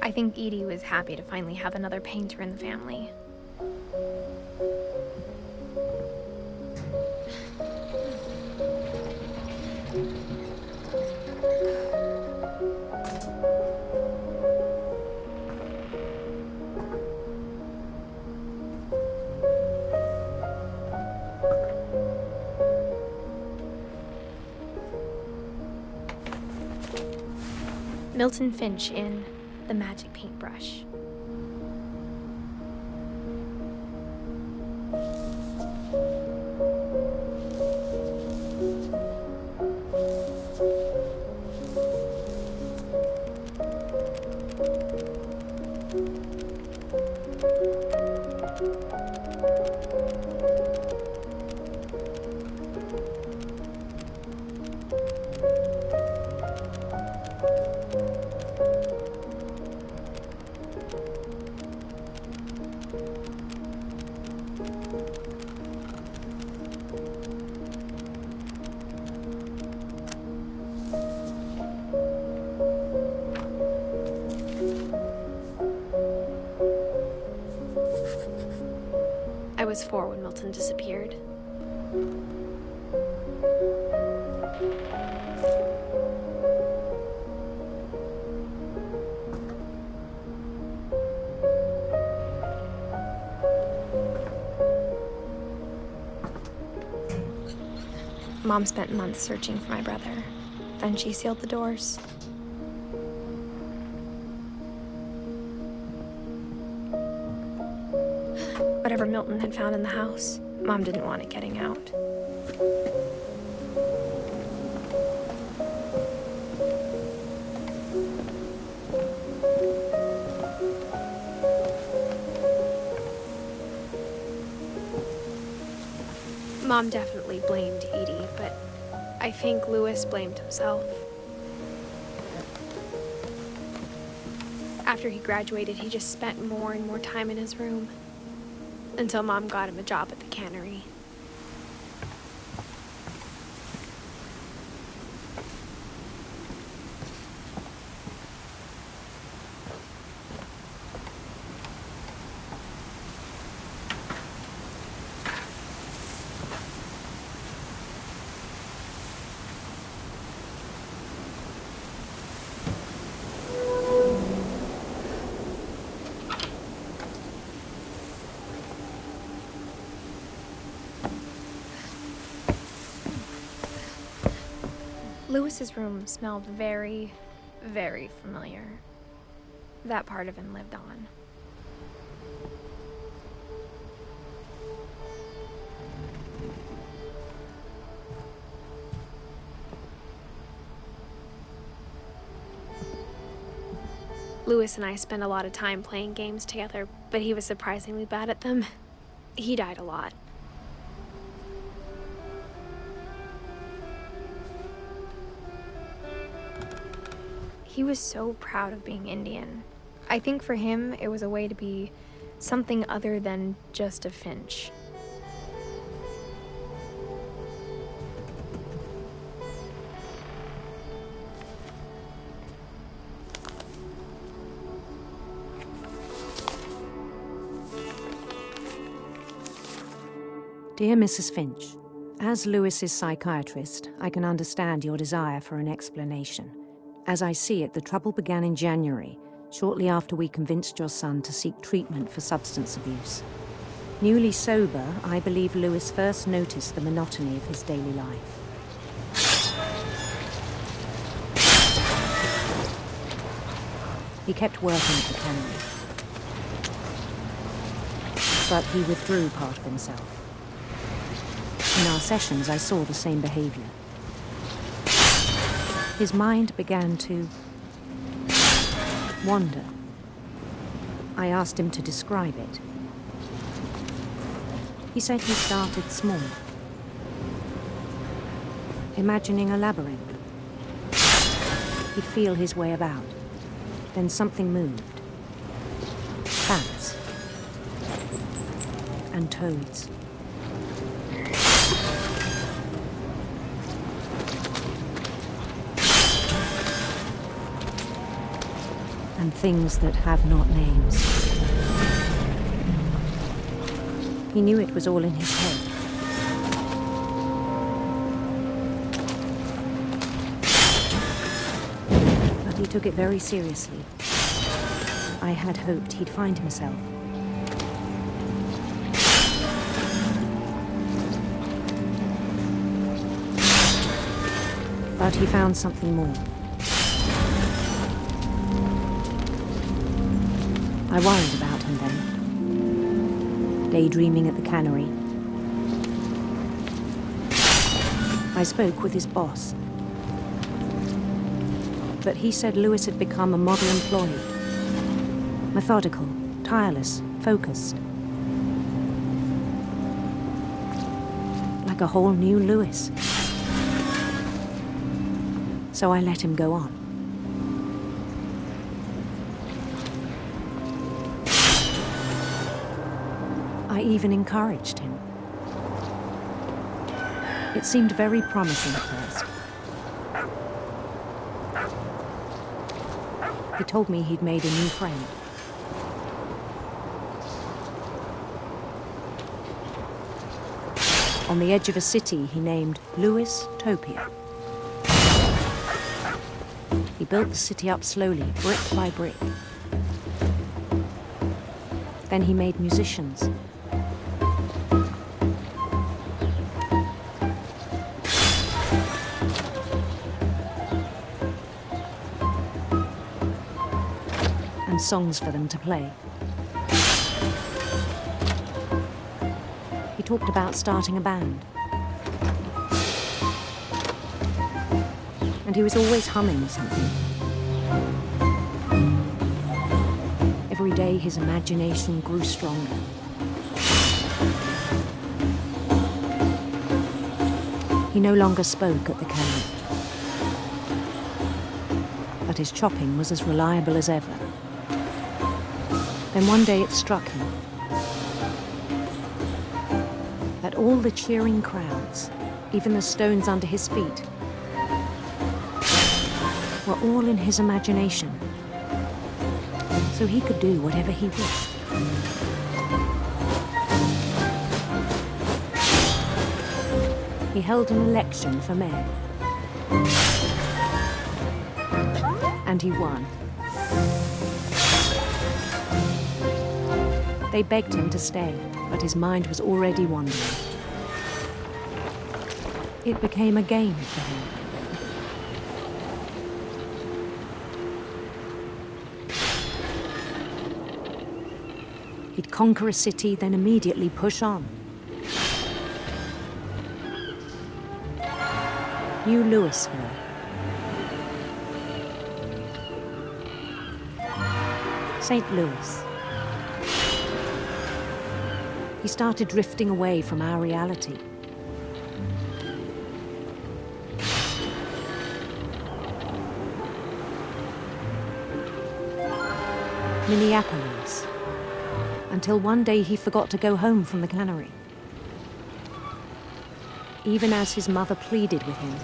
I think Edie was happy to finally have another painter in the family. Milton Finch in The Magic Paintbrush. I was 4 when Milton disappeared. Mom spent months searching for my brother. Then she sealed the doors. Whatever Milton had found in the house, Mom didn't want it getting out. Mom definitely blamed Edie, but I think Louis blamed himself. After he graduated, he just spent more and more time in his room, until Mom got him a job at the cannery. Louis's room smelled very, very familiar. That part of him lived on. Louis and I spent a lot of time playing games together, but he was surprisingly bad at them. He died a lot. He was so proud of being Indian. I think for him, it was a way to be something other than just a Finch. Dear Mrs. Finch, as Louis's psychiatrist, I can understand your desire for an explanation. As I see it, the trouble began in January, shortly after we convinced your son to seek treatment for substance abuse. Newly sober, I believe Louis first noticed the monotony of his daily life. He kept working at the cannery, but he withdrew part of himself. In our sessions, I saw the same behavior. His mind began to wander. I asked him to describe it. He said he started small, imagining a labyrinth. He'd feel his way about. Then something moved. Bats and toads. and things that have not names. He knew it was all in his head. But he took it very seriously. I had hoped he'd find himself. But he found something more. I worried about him then, daydreaming at the cannery. I spoke with his boss, but he said Lewis had become a model employee. Methodical, tireless, focused. Like a whole new Lewis. So I let him go on. I even encouraged him. It seemed very promising at first. He told me he'd made a new friend. On the edge of a city he named Lewis Topia. He built the city up slowly, brick by brick. Then he made musicians. And songs for them to play. He talked about starting a band. And he was always humming something. Every day his imagination grew stronger. He no longer spoke at the cannon, but his chopping was as reliable as ever. Then one day it struck him that all the cheering crowds, even the stones under his feet, were all in his imagination, so he could do whatever he wished. He held an election for mayor, and he won. They begged him to stay, but his mind was already wandering. It became a game for him. He'd conquer a city, then immediately push on. New Louisville. St. Louis. He started drifting away from our reality. Minneapolis. Until one day he forgot to go home from the cannery. Even as his mother pleaded with him,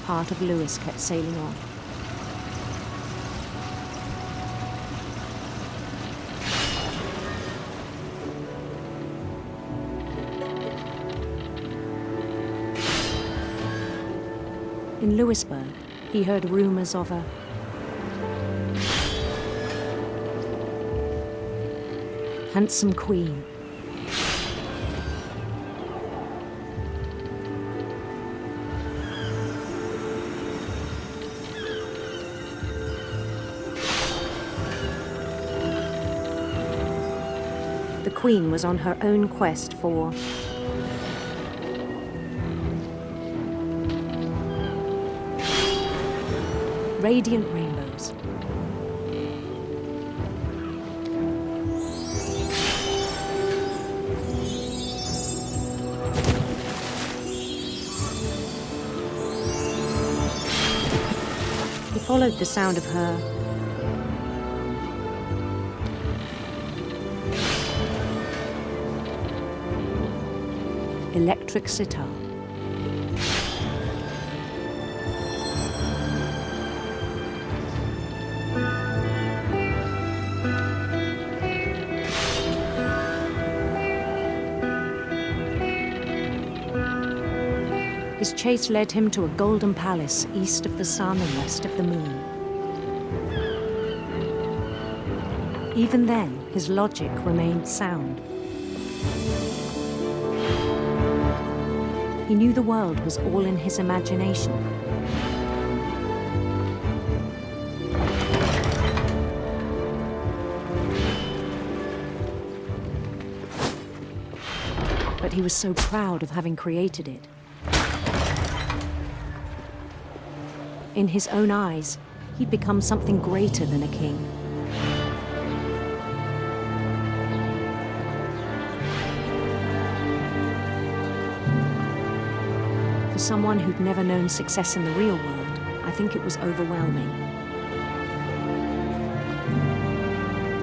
part of Lewis kept sailing on. In Lewisburg, he heard rumors of a handsome queen. The queen was on her own quest for radiant rainbows. He followed the sound of her electric sitar. His chase led him to a golden palace east of the sun and west of the moon. Even then, his logic remained sound. He knew the world was all in his imagination. But he was so proud of having created it. In his own eyes, he'd become something greater than a king. For someone who'd never known success in the real world, I think it was overwhelming.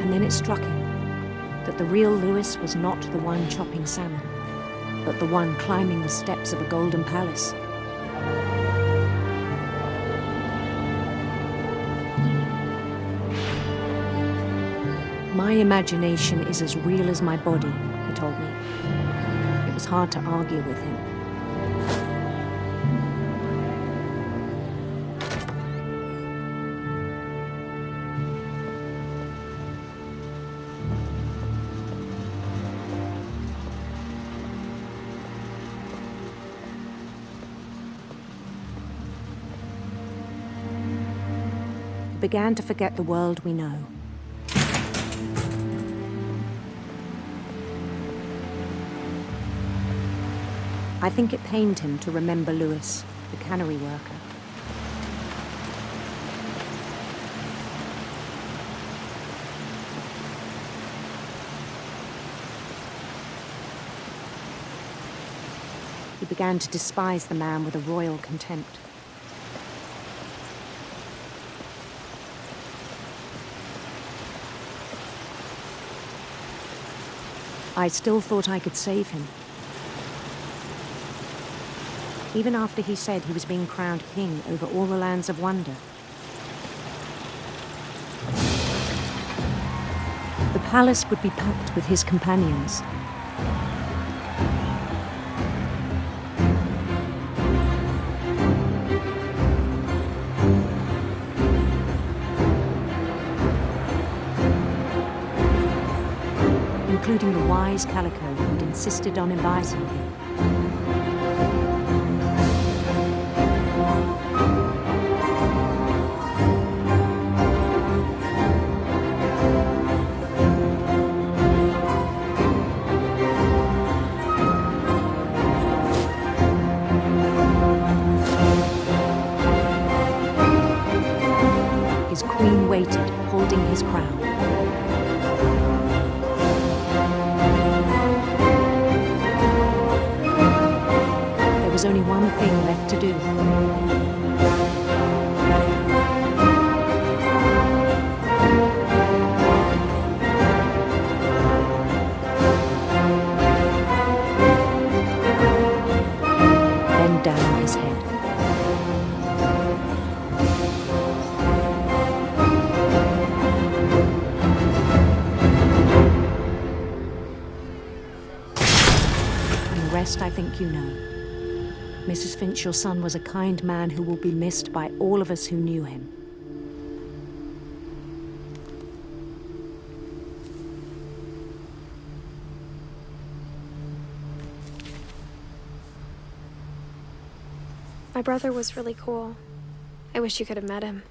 And then it struck him that the real Lewis was not the one chopping salmon, but the one climbing the steps of a golden palace. My imagination is as real as my body, he told me. It was hard to argue with him. He began to forget the world we know. I think it pained him to remember Lewis, the cannery worker. He began to despise the man with a royal contempt. I still thought I could save him. Even after he said he was being crowned king over all the lands of wonder. The palace would be packed with his companions. Including the wise Calico who'd insisted on inviting him. His queen waited, holding his crown. There was only one thing left to do. Bend down his head. And the rest I think you know. Mrs. Finch, your son was a kind man who will be missed by all of us who knew him. My brother was really cool. I wish you could have met him.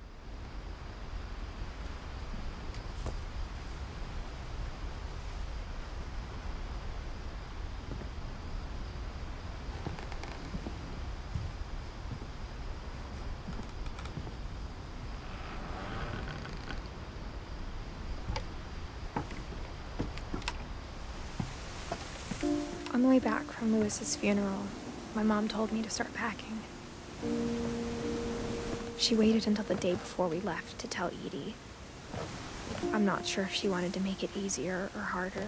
On the way back from Lewis's funeral, my mom told me to start packing. She waited until the day before we left to tell Edie. I'm not sure if she wanted to make it easier or harder.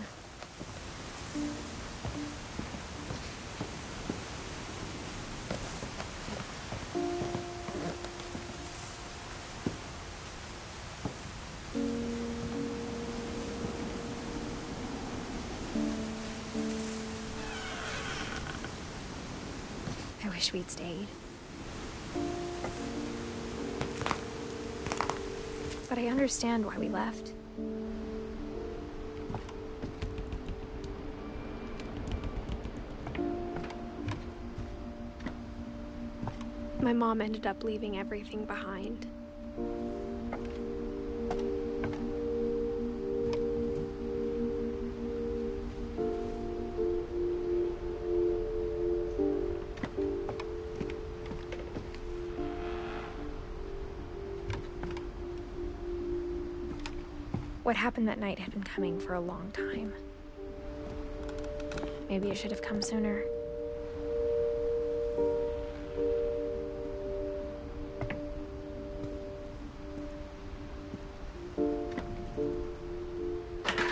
wish we'd stayed. But I understand why we left. My mom ended up leaving everything behind. What happened that night had been coming for a long time. Maybe it should have come sooner.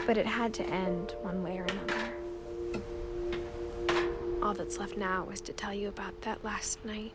But it had to end one way or another. All that's left now is to tell you about that last night.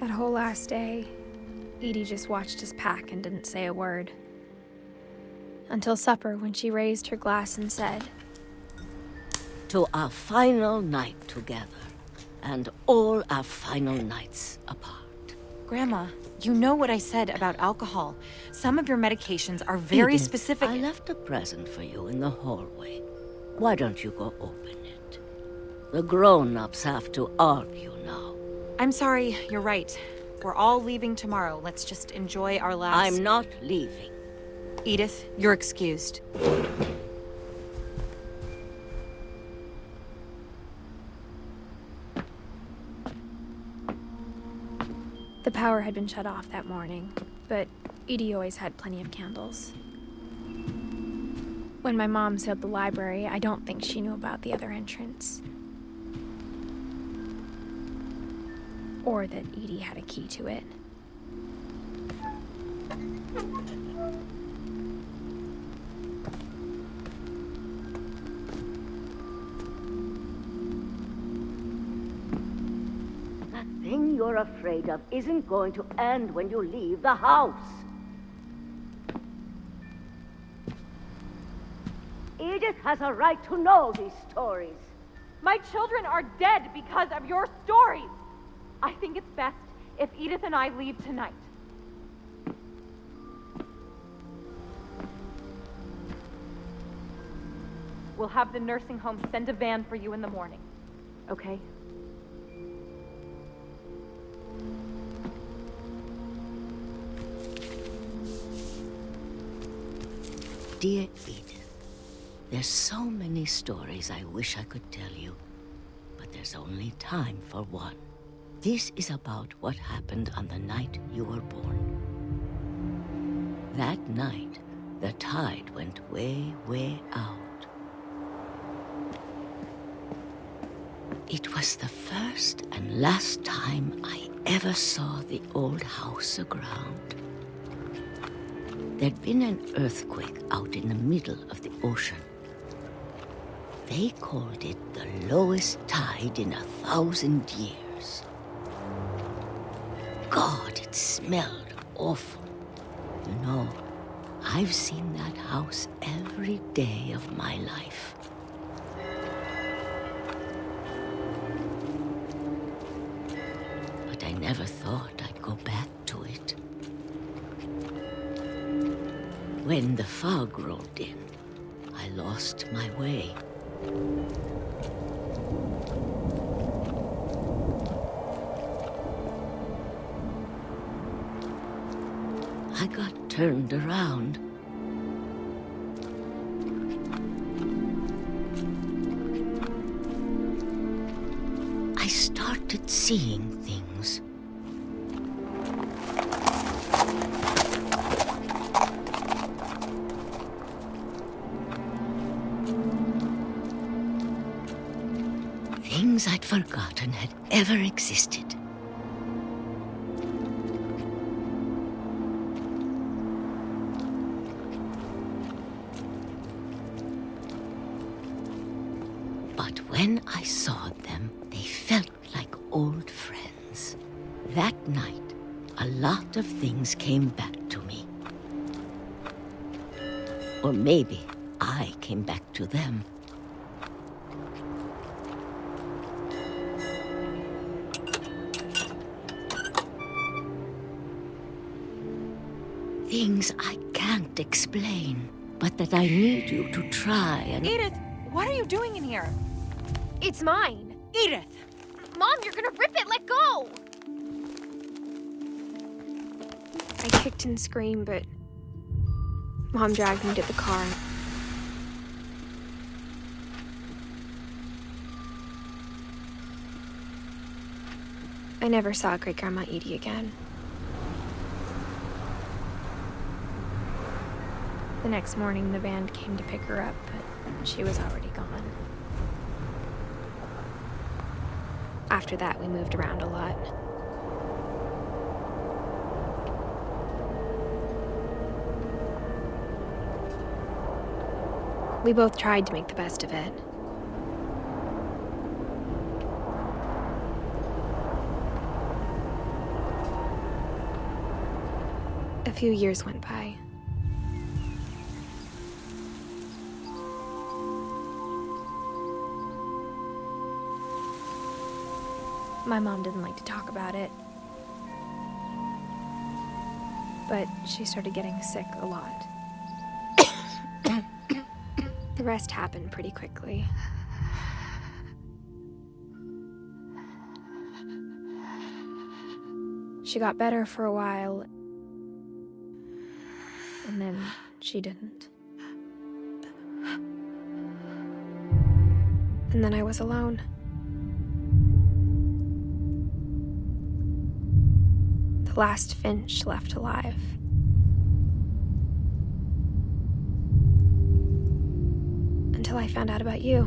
That whole last day, Edie just watched us pack and didn't say a word. Until supper, when she raised her glass and said, "To our final night together, and all our final nights apart." Grandma, you know what I said about alcohol. Some of your medications are very Edith, specific. I left a present for you in the hallway. Why don't you go open it? The grown-ups have to argue now. I'm sorry, you're right. We're all leaving tomorrow. Let's just enjoy our last... I'm not leaving. Edith, you're excused. The power had been shut off that morning, but Edie always had plenty of candles. When my mom sealed the library, I don't think she knew about the other entrance. Or that Edie had a key to it. That thing you're afraid of isn't going to end when you leave the house. Edith has a right to know these stories. My children are dead because of your stories. I think it's best if Edith and I leave tonight. We'll have the nursing home send a van for you in the morning, okay? Dear Edith, there's so many stories I wish I could tell you, but there's only time for one. This is about what happened on the night you were born. That night, the tide went way, way out. It was the first and last time I ever saw the old house aground. There'd been an earthquake out in the middle of the ocean. They called it the lowest tide in 1,000 years. God, it smelled awful. You know, I've seen that house every day of my life. But I never thought I'd go back to it. When the fog rolled in, I lost my way. I got turned around. I started seeing things. Things I'd forgotten had ever existed. when I saw them, they felt like old friends. That night, a lot of things came back to me. Or maybe I came back to them. Things I can't explain, but that I need you to try and... Edith, what are you doing in here? It's mine. Edith! Mom, you're gonna rip it! Let go! I kicked and screamed, but Mom dragged me to the car. I never saw Great-Grandma Edie again. The next morning, the band came to pick her up, but she was already gone. After that, we moved around a lot. We both tried to make the best of it. A few years went by. My mom didn't like to talk about it, but she started getting sick a lot. The rest happened pretty quickly. She got better for a while, and then she didn't. And then I was alone. The last Finch left alive. Until I found out about you.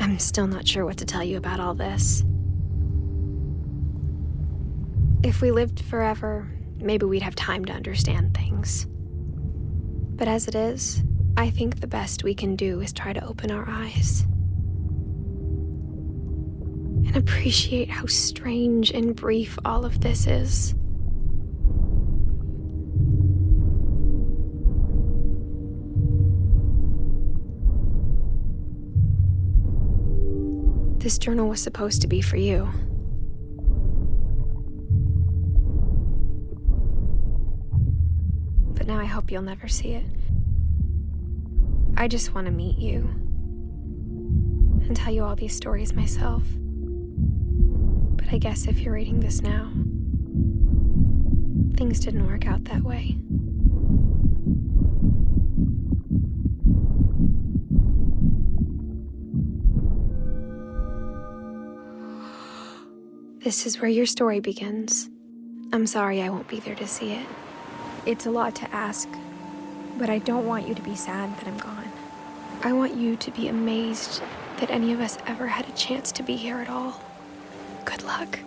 I'm still not sure what to tell you about all this. If we lived forever, maybe we'd have time to understand things. But as it is, I think the best we can do is try to open our eyes. And appreciate how strange and brief all of this is. This journal was supposed to be for you. But now I hope you'll never see it. I just want to meet you and tell you all these stories myself. But I guess if you're reading this now, things didn't work out that way. This is where your story begins. I'm sorry I won't be there to see it. It's a lot to ask, but I don't want you to be sad that I'm gone. I want you to be amazed that any of us ever had a chance to be here at all. Good luck.